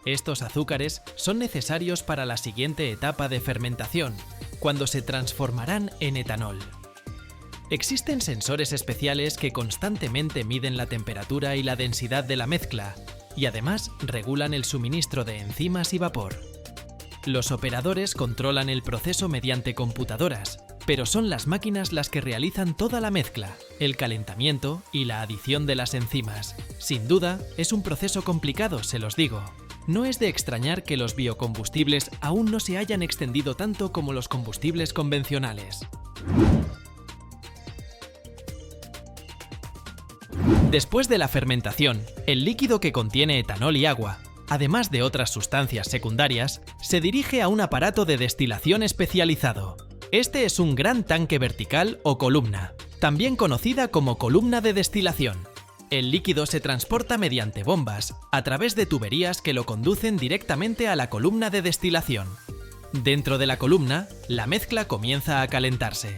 Estos azúcares son necesarios para la siguiente etapa de fermentación, cuando se transformarán en etanol. Existen sensores especiales que constantemente miden la temperatura y la densidad de la mezcla, y además regulan el suministro de enzimas y vapor. Los operadores controlan el proceso mediante computadoras, pero son las máquinas las que realizan toda la mezcla, el calentamiento y la adición de las enzimas. Sin duda, es un proceso complicado, se los digo. No es de extrañar que los biocombustibles aún no se hayan extendido tanto como los combustibles convencionales. Después de la fermentación, el líquido que contiene etanol y agua, además de otras sustancias secundarias, se dirige a un aparato de destilación especializado. Este es un gran tanque vertical o columna, también conocida como columna de destilación. El líquido se transporta mediante bombas, a través de tuberías que lo conducen directamente a la columna de destilación. Dentro de la columna, la mezcla comienza a calentarse.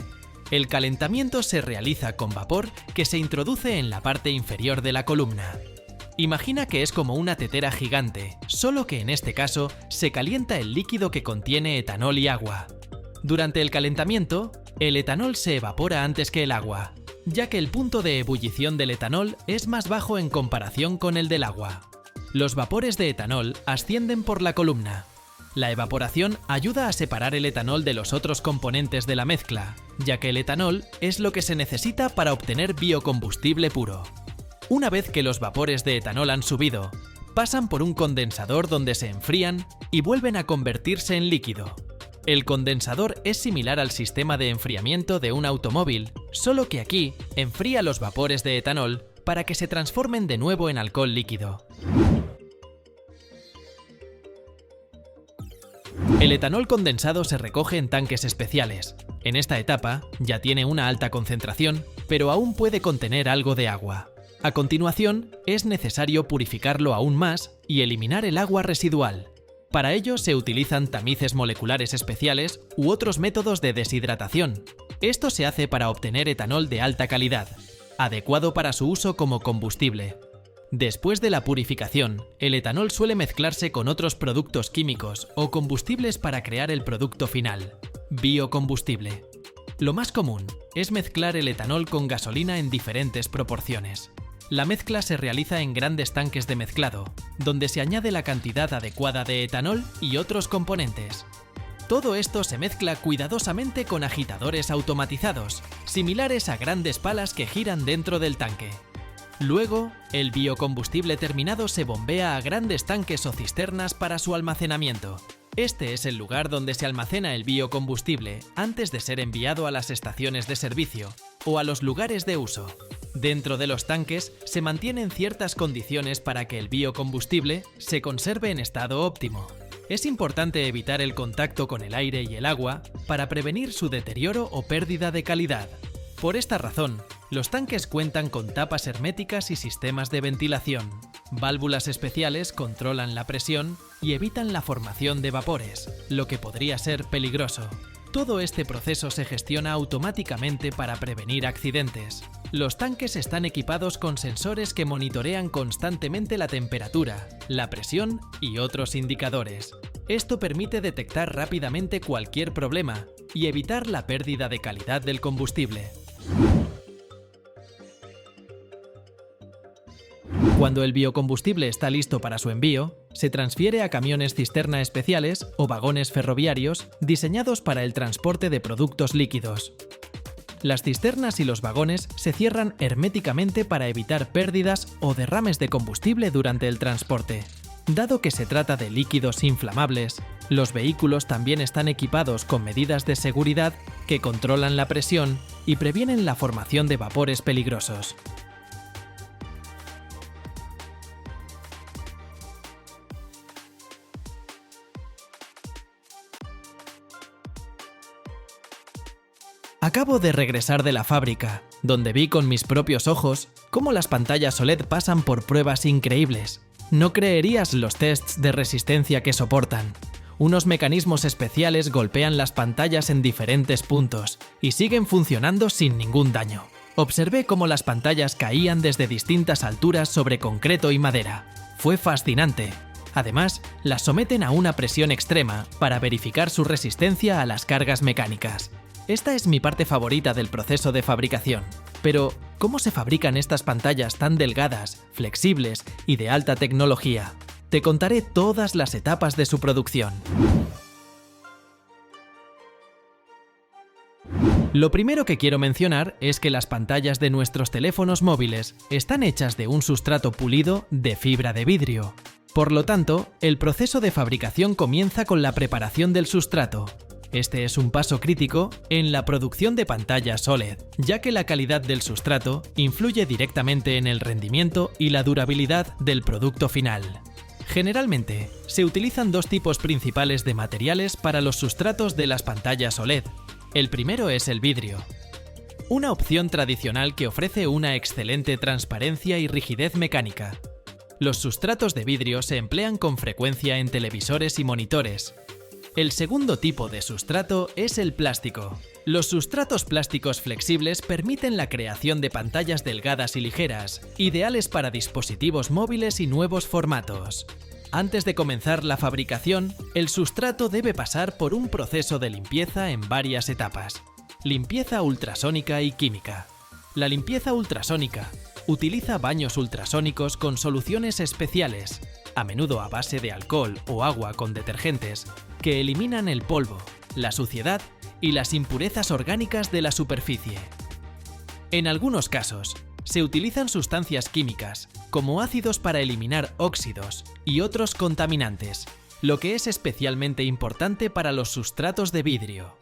El calentamiento se realiza con vapor que se introduce en la parte inferior de la columna. Imagina que es como una tetera gigante, solo que en este caso se calienta el líquido que contiene etanol y agua. Durante el calentamiento, el etanol se evapora antes que el agua, ya que el punto de ebullición del etanol es más bajo en comparación con el del agua. Los vapores de etanol ascienden por la columna. La evaporación ayuda a separar el etanol de los otros componentes de la mezcla, ya que el etanol es lo que se necesita para obtener biocombustible puro. Una vez que los vapores de etanol han subido, pasan por un condensador donde se enfrían y vuelven a convertirse en líquido. El condensador es similar al sistema de enfriamiento de un automóvil, solo que aquí enfría los vapores de etanol para que se transformen de nuevo en alcohol líquido. El etanol condensado se recoge en tanques especiales. En esta etapa ya tiene una alta concentración, pero aún puede contener algo de agua. A continuación, es necesario purificarlo aún más y eliminar el agua residual. Para ello se utilizan tamices moleculares especiales u otros métodos de deshidratación. Esto se hace para obtener etanol de alta calidad, adecuado para su uso como combustible. Después de la purificación, el etanol suele mezclarse con otros productos químicos o combustibles para crear el producto final, biocombustible. Lo más común es mezclar el etanol con gasolina en diferentes proporciones. La mezcla se realiza en grandes tanques de mezclado, donde se añade la cantidad adecuada de etanol y otros componentes. Todo esto se mezcla cuidadosamente con agitadores automatizados, similares a grandes palas que giran dentro del tanque. Luego, el biocombustible terminado se bombea a grandes tanques o cisternas para su almacenamiento. Este es el lugar donde se almacena el biocombustible antes de ser enviado a las estaciones de servicio o a los lugares de uso. Dentro de los tanques se mantienen ciertas condiciones para que el biocombustible se conserve en estado óptimo. Es importante evitar el contacto con el aire y el agua para prevenir su deterioro o pérdida de calidad. Por esta razón, los tanques cuentan con tapas herméticas y sistemas de ventilación. Válvulas especiales controlan la presión y evitan la formación de vapores, lo que podría ser peligroso. Todo este proceso se gestiona automáticamente para prevenir accidentes. Los tanques están equipados con sensores que monitorean constantemente la temperatura, la presión y otros indicadores. Esto permite detectar rápidamente cualquier problema y evitar la pérdida de calidad del combustible. Cuando el biocombustible está listo para su envío, se transfiere a camiones cisterna especiales o vagones ferroviarios diseñados para el transporte de productos líquidos. Las cisternas y los vagones se cierran herméticamente para evitar pérdidas o derrames de combustible durante el transporte. Dado que se trata de líquidos inflamables, los vehículos también están equipados con medidas de seguridad que controlan la presión y previenen la formación de vapores peligrosos. Acabo de regresar de la fábrica, donde vi con mis propios ojos cómo las pantallas OLED pasan por pruebas increíbles. No creerías los tests de resistencia que soportan. Unos mecanismos especiales golpean las pantallas en diferentes puntos y siguen funcionando sin ningún daño. Observé cómo las pantallas caían desde distintas alturas sobre concreto y madera. Fue fascinante. Además, las someten a una presión extrema para verificar su resistencia a las cargas mecánicas. Esta es mi parte favorita del proceso de fabricación. Pero, ¿cómo se fabrican estas pantallas tan delgadas, flexibles y de alta tecnología? Te contaré todas las etapas de su producción. Lo primero que quiero mencionar es que las pantallas de nuestros teléfonos móviles están hechas de un sustrato pulido de fibra de vidrio. Por lo tanto, el proceso de fabricación comienza con la preparación del sustrato. Este es un paso crítico en la producción de pantallas OLED, ya que la calidad del sustrato influye directamente en el rendimiento y la durabilidad del producto final. Generalmente, se utilizan dos tipos principales de materiales para los sustratos de las pantallas OLED. El primero es el vidrio, una opción tradicional que ofrece una excelente transparencia y rigidez mecánica. Los sustratos de vidrio se emplean con frecuencia en televisores y monitores. El segundo tipo de sustrato es el plástico. Los sustratos plásticos flexibles permiten la creación de pantallas delgadas y ligeras, ideales para dispositivos móviles y nuevos formatos. Antes de comenzar la fabricación, el sustrato debe pasar por un proceso de limpieza en varias etapas. Limpieza ultrasónica y química. La limpieza ultrasónica utiliza baños ultrasónicos con soluciones especiales, a menudo a base de alcohol o agua con detergentes, que eliminan el polvo, la suciedad y las impurezas orgánicas de la superficie. En algunos casos, se utilizan sustancias químicas, como ácidos para eliminar óxidos y otros contaminantes, lo que es especialmente importante para los sustratos de vidrio.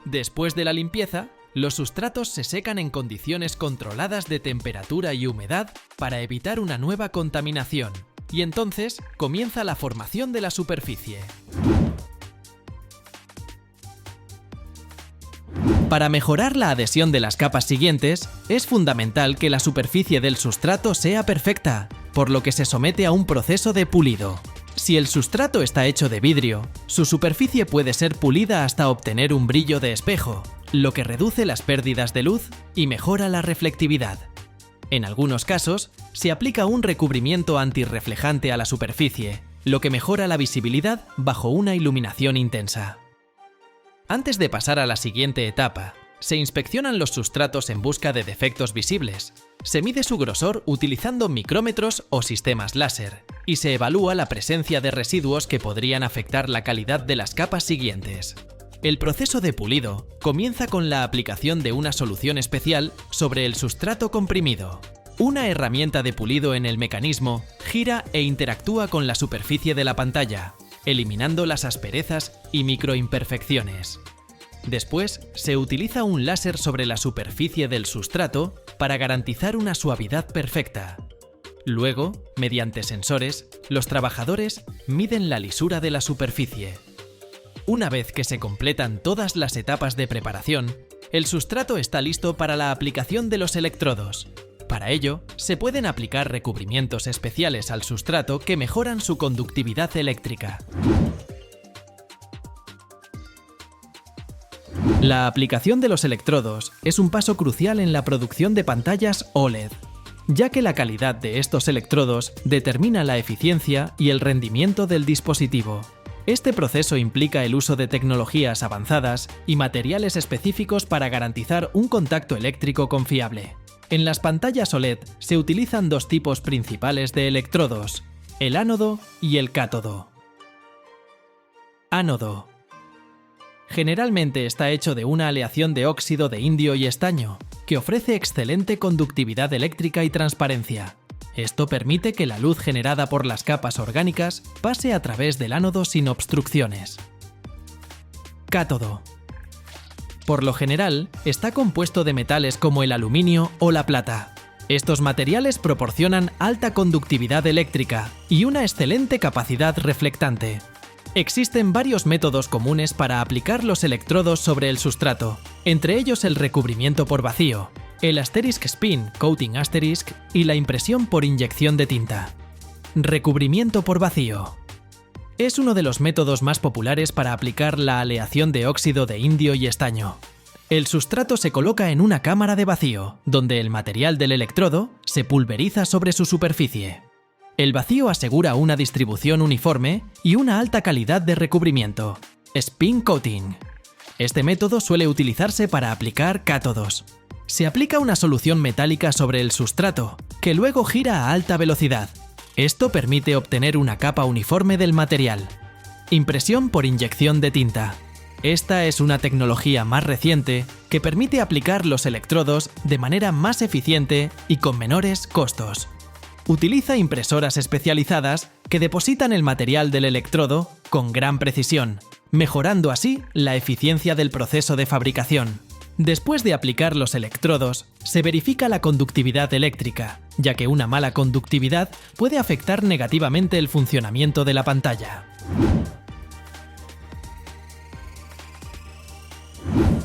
Después de la limpieza, los sustratos se secan en condiciones controladas de temperatura y humedad para evitar una nueva contaminación, y entonces comienza la formación de la superficie. Para mejorar la adhesión de las capas siguientes, es fundamental que la superficie del sustrato sea perfecta, por lo que se somete a un proceso de pulido. Si el sustrato está hecho de vidrio, su superficie puede ser pulida hasta obtener un brillo de espejo, lo que reduce las pérdidas de luz y mejora la reflectividad. En algunos casos, se aplica un recubrimiento antirreflejante a la superficie, lo que mejora la visibilidad bajo una iluminación intensa. Antes de pasar a la siguiente etapa, se inspeccionan los sustratos en busca de defectos visibles. Se mide su grosor utilizando micrómetros o sistemas láser, y se evalúa la presencia de residuos que podrían afectar la calidad de las capas siguientes. El proceso de pulido comienza con la aplicación de una solución especial sobre el sustrato comprimido. Una herramienta de pulido en el mecanismo gira e interactúa con la superficie de la pantalla, eliminando las asperezas y microimperfecciones. Después, se utiliza un láser sobre la superficie del sustrato para garantizar una suavidad perfecta. Luego, mediante sensores, los trabajadores miden la lisura de la superficie. Una vez que se completan todas las etapas de preparación, el sustrato está listo para la aplicación de los electrodos. Para ello, se pueden aplicar recubrimientos especiales al sustrato que mejoran su conductividad eléctrica. La aplicación de los electrodos es un paso crucial en la producción de pantallas OLED, ya que la calidad de estos electrodos determina la eficiencia y el rendimiento del dispositivo. Este proceso implica el uso de tecnologías avanzadas y materiales específicos para garantizar un contacto eléctrico confiable. En las pantallas OLED se utilizan dos tipos principales de electrodos, el ánodo y el cátodo. Ánodo. Generalmente está hecho de una aleación de óxido de indio y estaño, que ofrece excelente conductividad eléctrica y transparencia. Esto permite que la luz generada por las capas orgánicas pase a través del ánodo sin obstrucciones. Cátodo. Por lo general, está compuesto de metales como el aluminio o la plata. Estos materiales proporcionan alta conductividad eléctrica y una excelente capacidad reflectante. Existen varios métodos comunes para aplicar los electrodos sobre el sustrato, entre ellos el recubrimiento por vacío, el asterisk spin coating asterisk y la impresión por inyección de tinta. Recubrimiento por vacío. Es uno de los métodos más populares para aplicar la aleación de óxido de indio y estaño. El sustrato se coloca en una cámara de vacío, donde el material del electrodo se pulveriza sobre su superficie. El vacío asegura una distribución uniforme y una alta calidad de recubrimiento. Spin coating. Este método suele utilizarse para aplicar cátodos. Se aplica una solución metálica sobre el sustrato, que luego gira a alta velocidad. Esto permite obtener una capa uniforme del material. Impresión por inyección de tinta. Esta es una tecnología más reciente que permite aplicar los electrodos de manera más eficiente y con menores costos. Utiliza impresoras especializadas que depositan el material del electrodo con gran precisión, mejorando así la eficiencia del proceso de fabricación. Después de aplicar los electrodos, se verifica la conductividad eléctrica, ya que una mala conductividad puede afectar negativamente el funcionamiento de la pantalla.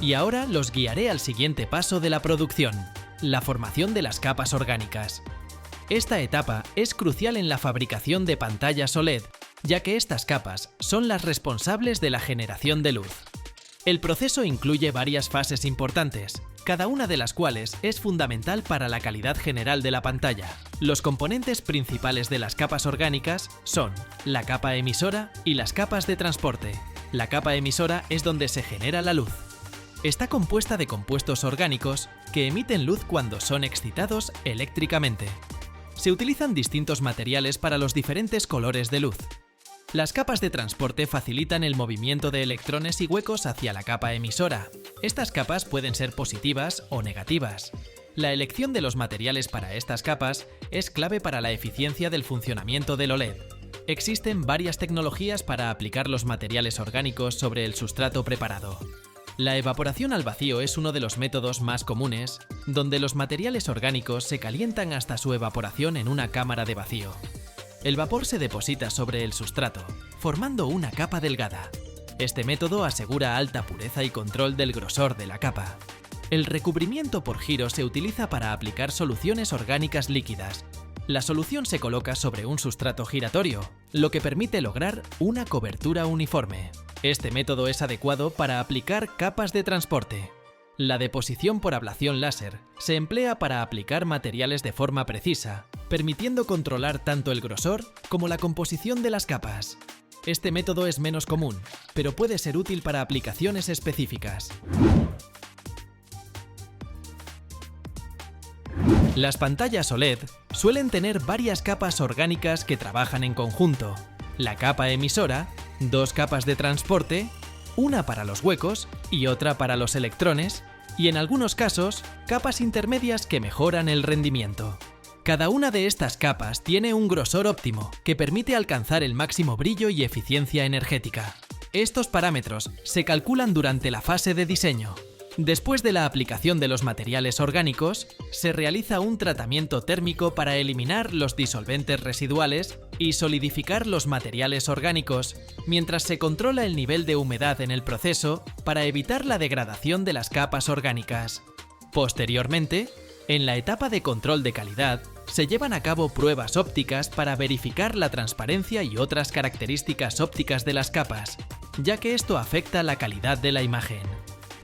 Y ahora los guiaré al siguiente paso de la producción, la formación de las capas orgánicas. Esta etapa es crucial en la fabricación de pantallas OLED, ya que estas capas son las responsables de la generación de luz. El proceso incluye varias fases importantes, cada una de las cuales es fundamental para la calidad general de la pantalla. Los componentes principales de las capas orgánicas son la capa emisora y las capas de transporte. La capa emisora es donde se genera la luz. Está compuesta de compuestos orgánicos que emiten luz cuando son excitados eléctricamente. Se utilizan distintos materiales para los diferentes colores de luz. Las capas de transporte facilitan el movimiento de electrones y huecos hacia la capa emisora. Estas capas pueden ser positivas o negativas. La elección de los materiales para estas capas es clave para la eficiencia del funcionamiento del OLED. Existen varias tecnologías para aplicar los materiales orgánicos sobre el sustrato preparado. La evaporación al vacío es uno de los métodos más comunes, donde los materiales orgánicos se calientan hasta su evaporación en una cámara de vacío. El vapor se deposita sobre el sustrato, formando una capa delgada. Este método asegura alta pureza y control del grosor de la capa. El recubrimiento por giro se utiliza para aplicar soluciones orgánicas líquidas. La solución se coloca sobre un sustrato giratorio, lo que permite lograr una cobertura uniforme. Este método es adecuado para aplicar capas de transporte. La deposición por ablación láser se emplea para aplicar materiales de forma precisa, permitiendo controlar tanto el grosor como la composición de las capas. Este método es menos común, pero puede ser útil para aplicaciones específicas. Las pantallas OLED suelen tener varias capas orgánicas que trabajan en conjunto. La capa emisora, dos capas de transporte, una para los huecos y otra para los electrones, y en algunos casos, capas intermedias que mejoran el rendimiento. Cada una de estas capas tiene un grosor óptimo que permite alcanzar el máximo brillo y eficiencia energética. Estos parámetros se calculan durante la fase de diseño. Después de la aplicación de los materiales orgánicos, se realiza un tratamiento térmico para eliminar los disolventes residuales y solidificar los materiales orgánicos, mientras se controla el nivel de humedad en el proceso para evitar la degradación de las capas orgánicas. Posteriormente, en la etapa de control de calidad, se llevan a cabo pruebas ópticas para verificar la transparencia y otras características ópticas de las capas, ya que esto afecta la calidad de la imagen.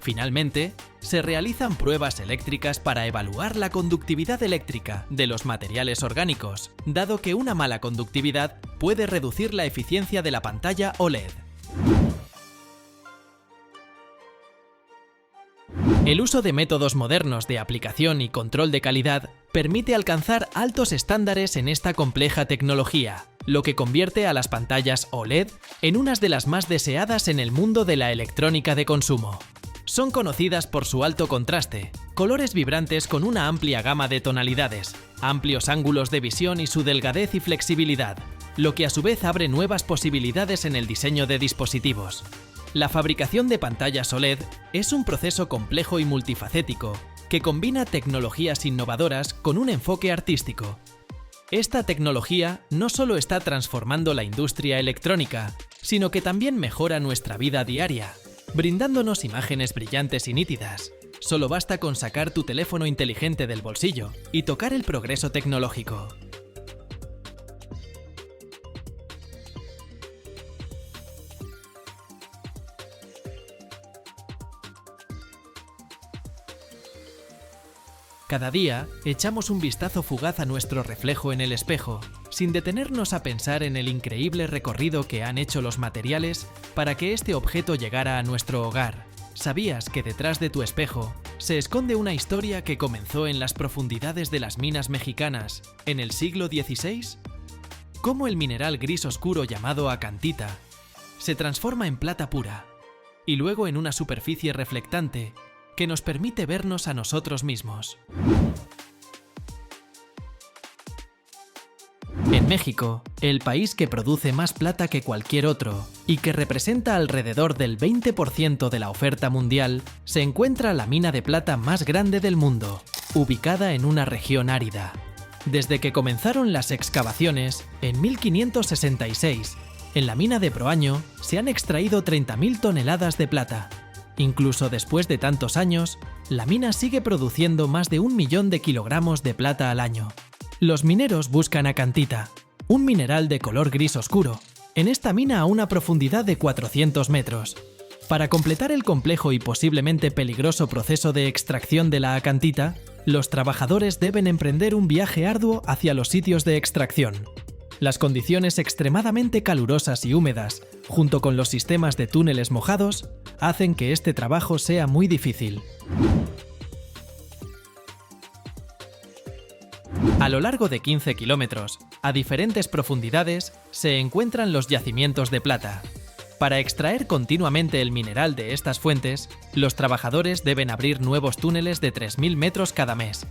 Finalmente, se realizan pruebas eléctricas para evaluar la conductividad eléctrica de los materiales orgánicos, dado que una mala conductividad puede reducir la eficiencia de la pantalla OLED. El uso de métodos modernos de aplicación y control de calidad permite alcanzar altos estándares en esta compleja tecnología, lo que convierte a las pantallas OLED en unas de las más deseadas en el mundo de la electrónica de consumo. Son conocidas por su alto contraste, colores vibrantes con una amplia gama de tonalidades, amplios ángulos de visión y su delgadez y flexibilidad, lo que a su vez abre nuevas posibilidades en el diseño de dispositivos. La fabricación de pantallas OLED es un proceso complejo y multifacético que combina tecnologías innovadoras con un enfoque artístico. Esta tecnología no solo está transformando la industria electrónica, sino que también mejora nuestra vida diaria, brindándonos imágenes brillantes y nítidas. Solo basta con sacar tu teléfono inteligente del bolsillo y tocar el progreso tecnológico. Cada día echamos un vistazo fugaz a nuestro reflejo en el espejo, sin detenernos a pensar en el increíble recorrido que han hecho los materiales para que este objeto llegara a nuestro hogar. ¿Sabías que detrás de tu espejo se esconde una historia que comenzó en las profundidades de las minas mexicanas en el siglo XVI? Cómo el mineral gris oscuro llamado acantita se transforma en plata pura y luego en una superficie reflectante que nos permite vernos a nosotros mismos. En México, el país que produce más plata que cualquier otro y que representa alrededor del 20% de la oferta mundial, se encuentra la mina de plata más grande del mundo, ubicada en una región árida. Desde que comenzaron las excavaciones, en 1566, en la mina de Proaño se han extraído 30.000 toneladas de plata. Incluso después de tantos años, la mina sigue produciendo más de 1 millón de kilogramos de plata al año. Los mineros buscan acantita, un mineral de color gris oscuro, en esta mina a una profundidad de 400 metros. Para completar el complejo y posiblemente peligroso proceso de extracción de la acantita, los trabajadores deben emprender un viaje arduo hacia los sitios de extracción. Las condiciones extremadamente calurosas y húmedas, junto con los sistemas de túneles mojados, hacen que este trabajo sea muy difícil. A lo largo de 15 kilómetros, a diferentes profundidades, se encuentran los yacimientos de plata. Para extraer continuamente el mineral de estas fuentes, los trabajadores deben abrir nuevos túneles de 3.000 metros cada mes.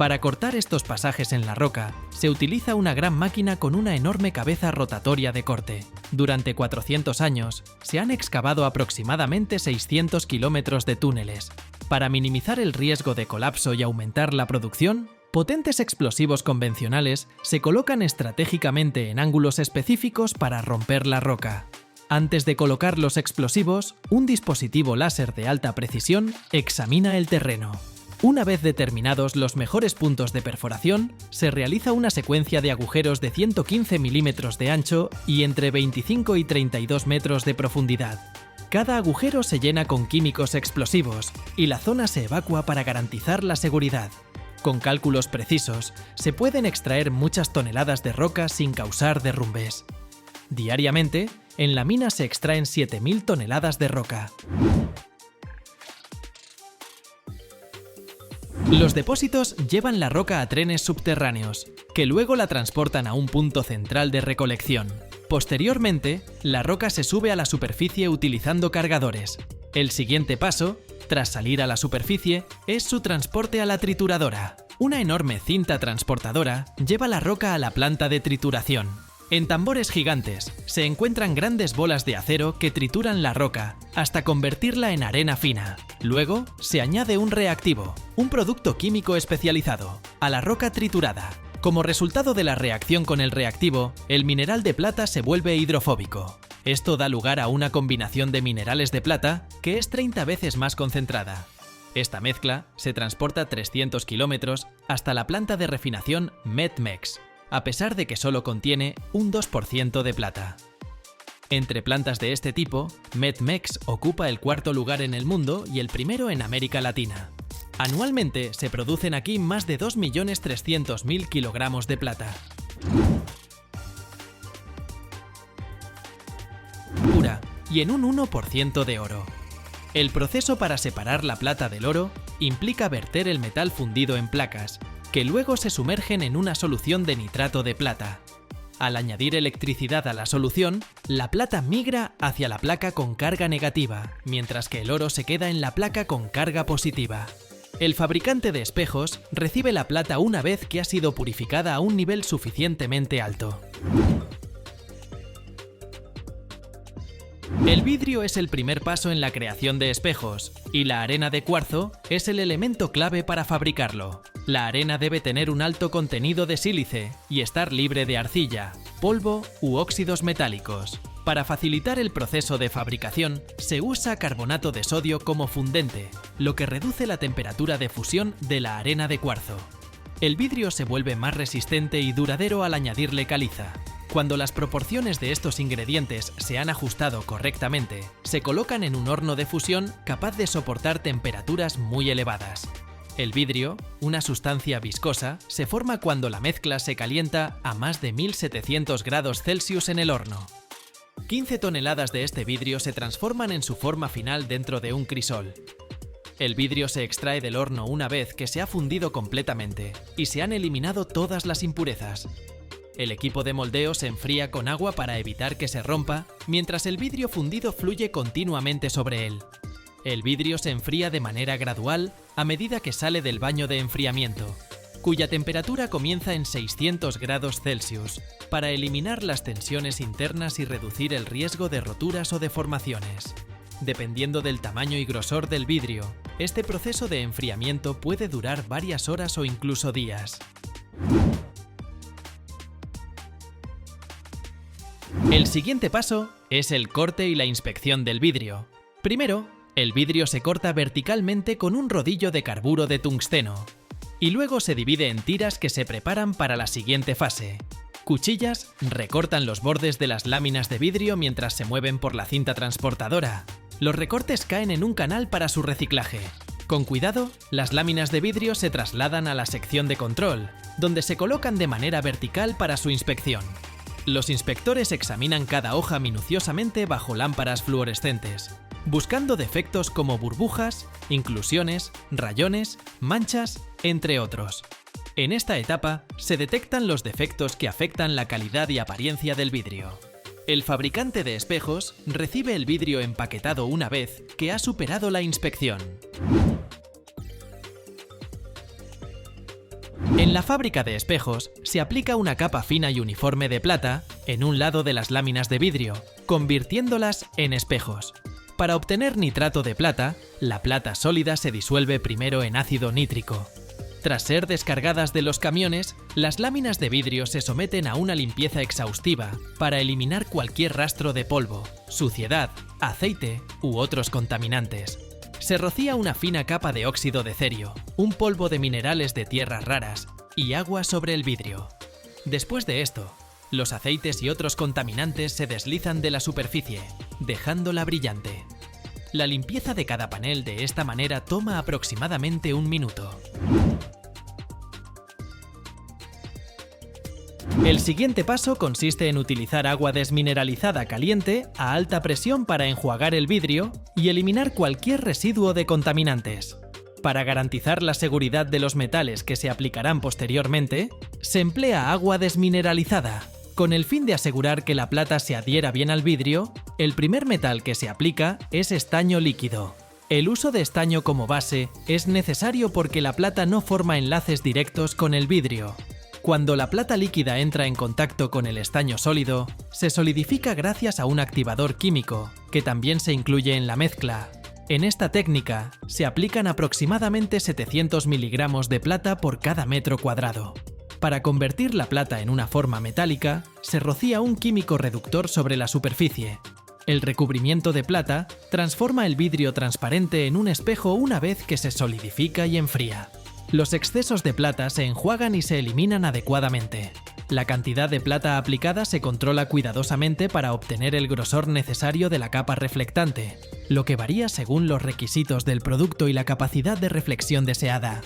Para cortar estos pasajes en la roca, se utiliza una gran máquina con una enorme cabeza rotatoria de corte. Durante 400 años, se han excavado aproximadamente 600 kilómetros de túneles. Para minimizar el riesgo de colapso y aumentar la producción, potentes explosivos convencionales se colocan estratégicamente en ángulos específicos para romper la roca. Antes de colocar los explosivos, un dispositivo láser de alta precisión examina el terreno. Una vez determinados los mejores puntos de perforación, se realiza una secuencia de agujeros de 115 milímetros de ancho y entre 25 y 32 metros de profundidad. Cada agujero se llena con químicos explosivos y la zona se evacúa para garantizar la seguridad. Con cálculos precisos, se pueden extraer muchas toneladas de roca sin causar derrumbes. Diariamente, en la mina se extraen 7.000 toneladas de roca. Los depósitos llevan la roca a trenes subterráneos, que luego la transportan a un punto central de recolección. Posteriormente, la roca se sube a la superficie utilizando cargadores. El siguiente paso, tras salir a la superficie, es su transporte a la trituradora. Una enorme cinta transportadora lleva la roca a la planta de trituración. En tambores gigantes se encuentran grandes bolas de acero que trituran la roca hasta convertirla en arena fina. Luego se añade un reactivo, un producto químico especializado, a la roca triturada. Como resultado de la reacción con el reactivo, el mineral de plata se vuelve hidrofóbico. Esto da lugar a una combinación de minerales de plata que es 30 veces más concentrada. Esta mezcla se transporta 300 kilómetros hasta la planta de refinación METMEX, a pesar de que solo contiene un 2% de plata. Entre plantas de este tipo, METMEX ocupa el cuarto lugar en el mundo y el primero en América Latina. Anualmente se producen aquí más de 2.300.000 kilogramos de plata. Pura y en un 1% de oro. El proceso para separar la plata del oro implica verter el metal fundido en placas, que luego se sumergen en una solución de nitrato de plata. Al añadir electricidad a la solución, la plata migra hacia la placa con carga negativa, mientras que el oro se queda en la placa con carga positiva. El fabricante de espejos recibe la plata una vez que ha sido purificada a un nivel suficientemente alto. El vidrio es el primer paso en la creación de espejos, y la arena de cuarzo es el elemento clave para fabricarlo. La arena debe tener un alto contenido de sílice y estar libre de arcilla, polvo u óxidos metálicos. Para facilitar el proceso de fabricación, se usa carbonato de sodio como fundente, lo que reduce la temperatura de fusión de la arena de cuarzo. El vidrio se vuelve más resistente y duradero al añadirle caliza. Cuando las proporciones de estos ingredientes se han ajustado correctamente, se colocan en un horno de fusión capaz de soportar temperaturas muy elevadas. El vidrio, una sustancia viscosa, se forma cuando la mezcla se calienta a más de 1700 grados Celsius en el horno. 15 toneladas de este vidrio se transforman en su forma final dentro de un crisol. El vidrio se extrae del horno una vez que se ha fundido completamente y se han eliminado todas las impurezas. El equipo de moldeo se enfría con agua para evitar que se rompa, mientras el vidrio fundido fluye continuamente sobre él. El vidrio se enfría de manera gradual a medida que sale del baño de enfriamiento, cuya temperatura comienza en 600 grados Celsius, para eliminar las tensiones internas y reducir el riesgo de roturas o deformaciones. Dependiendo del tamaño y grosor del vidrio, este proceso de enfriamiento puede durar varias horas o incluso días. El siguiente paso es el corte y la inspección del vidrio. Primero, el vidrio se corta verticalmente con un rodillo de carburo de tungsteno, y luego se divide en tiras que se preparan para la siguiente fase. Cuchillas recortan los bordes de las láminas de vidrio mientras se mueven por la cinta transportadora. Los recortes caen en un canal para su reciclaje. Con cuidado, las láminas de vidrio se trasladan a la sección de control, donde se colocan de manera vertical para su inspección. Los inspectores examinan cada hoja minuciosamente bajo lámparas fluorescentes, buscando defectos como burbujas, inclusiones, rayones, manchas, entre otros. En esta etapa se detectan los defectos que afectan la calidad y apariencia del vidrio. El fabricante de espejos recibe el vidrio empaquetado una vez que ha superado la inspección. En la fábrica de espejos se aplica una capa fina y uniforme de plata en un lado de las láminas de vidrio, convirtiéndolas en espejos. Para obtener nitrato de plata, la plata sólida se disuelve primero en ácido nítrico. Tras ser descargadas de los camiones, las láminas de vidrio se someten a una limpieza exhaustiva para eliminar cualquier rastro de polvo, suciedad, aceite u otros contaminantes. Se rocía una fina capa de óxido de cerio, un polvo de minerales de tierras raras y agua sobre el vidrio. Después de esto, los aceites y otros contaminantes se deslizan de la superficie, dejándola brillante. La limpieza de cada panel de esta manera toma aproximadamente 1 minuto. El siguiente paso consiste en utilizar agua desmineralizada caliente a alta presión para enjuagar el vidrio y eliminar cualquier residuo de contaminantes. Para garantizar la seguridad de los metales que se aplicarán posteriormente, se emplea agua desmineralizada. Con el fin de asegurar que la plata se adhiera bien al vidrio, el primer metal que se aplica es estaño líquido. El uso de estaño como base es necesario porque la plata no forma enlaces directos con el vidrio. Cuando la plata líquida entra en contacto con el estaño sólido, se solidifica gracias a un activador químico, que también se incluye en la mezcla. En esta técnica, se aplican aproximadamente 700 miligramos de plata por cada metro cuadrado. Para convertir la plata en una forma metálica, se rocía un químico reductor sobre la superficie. El recubrimiento de plata transforma el vidrio transparente en un espejo una vez que se solidifica y enfría. Los excesos de plata se enjuagan y se eliminan adecuadamente. La cantidad de plata aplicada se controla cuidadosamente para obtener el grosor necesario de la capa reflectante, lo que varía según los requisitos del producto y la capacidad de reflexión deseada.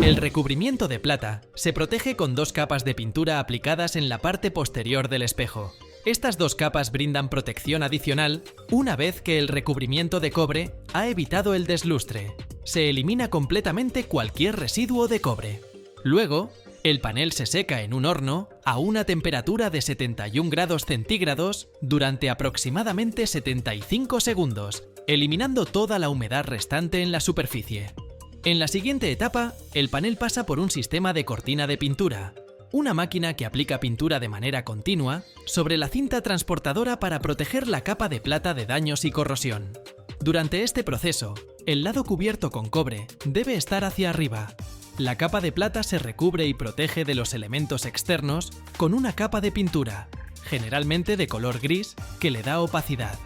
El recubrimiento de plata se protege con dos capas de pintura aplicadas en la parte posterior del espejo. Estas dos capas brindan protección adicional una vez que el recubrimiento de cobre ha evitado el deslustre. Se elimina completamente cualquier residuo de cobre. Luego, el panel se seca en un horno a una temperatura de 71 grados centígrados durante aproximadamente 75 segundos, eliminando toda la humedad restante en la superficie. En la siguiente etapa, el panel pasa por un sistema de cortina de pintura, una máquina que aplica pintura de manera continua sobre la cinta transportadora para proteger la capa de plata de daños y corrosión. Durante este proceso, el lado cubierto con cobre debe estar hacia arriba. La capa de plata se recubre y protege de los elementos externos con una capa de pintura, generalmente de color gris, que le da opacidad.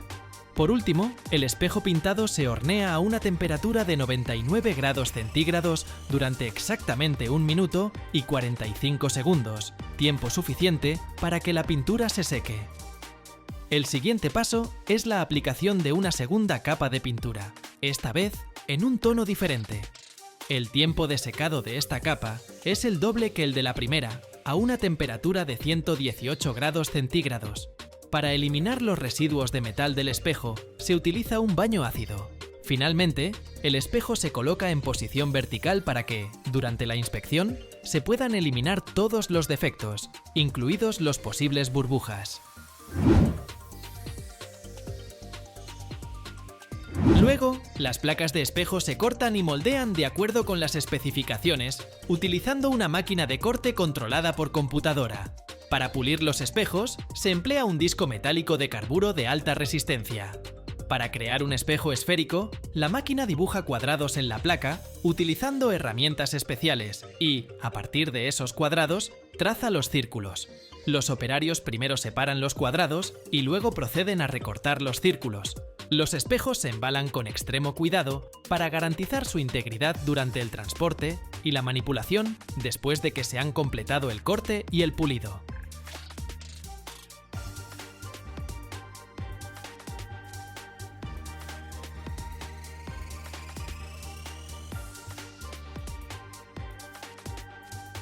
Por último, el espejo pintado se hornea a una temperatura de 99 grados centígrados durante exactamente 1 minuto y 45 segundos, tiempo suficiente para que la pintura se seque. El siguiente paso es la aplicación de una segunda capa de pintura, esta vez en un tono diferente. El tiempo de secado de esta capa es el doble que el de la primera, a una temperatura de 118 grados centígrados. Para eliminar los residuos de metal del espejo, se utiliza un baño ácido. Finalmente, el espejo se coloca en posición vertical para que, durante la inspección, se puedan eliminar todos los defectos, incluidos los posibles burbujas. Luego, las placas de espejo se cortan y moldean de acuerdo con las especificaciones, utilizando una máquina de corte controlada por computadora. Para pulir los espejos, se emplea un disco metálico de carburo de alta resistencia. Para crear un espejo esférico, la máquina dibuja cuadrados en la placa utilizando herramientas especiales y, a partir de esos cuadrados, traza los círculos. Los operarios primero separan los cuadrados y luego proceden a recortar los círculos. Los espejos se embalan con extremo cuidado para garantizar su integridad durante el transporte y la manipulación después de que se han completado el corte y el pulido.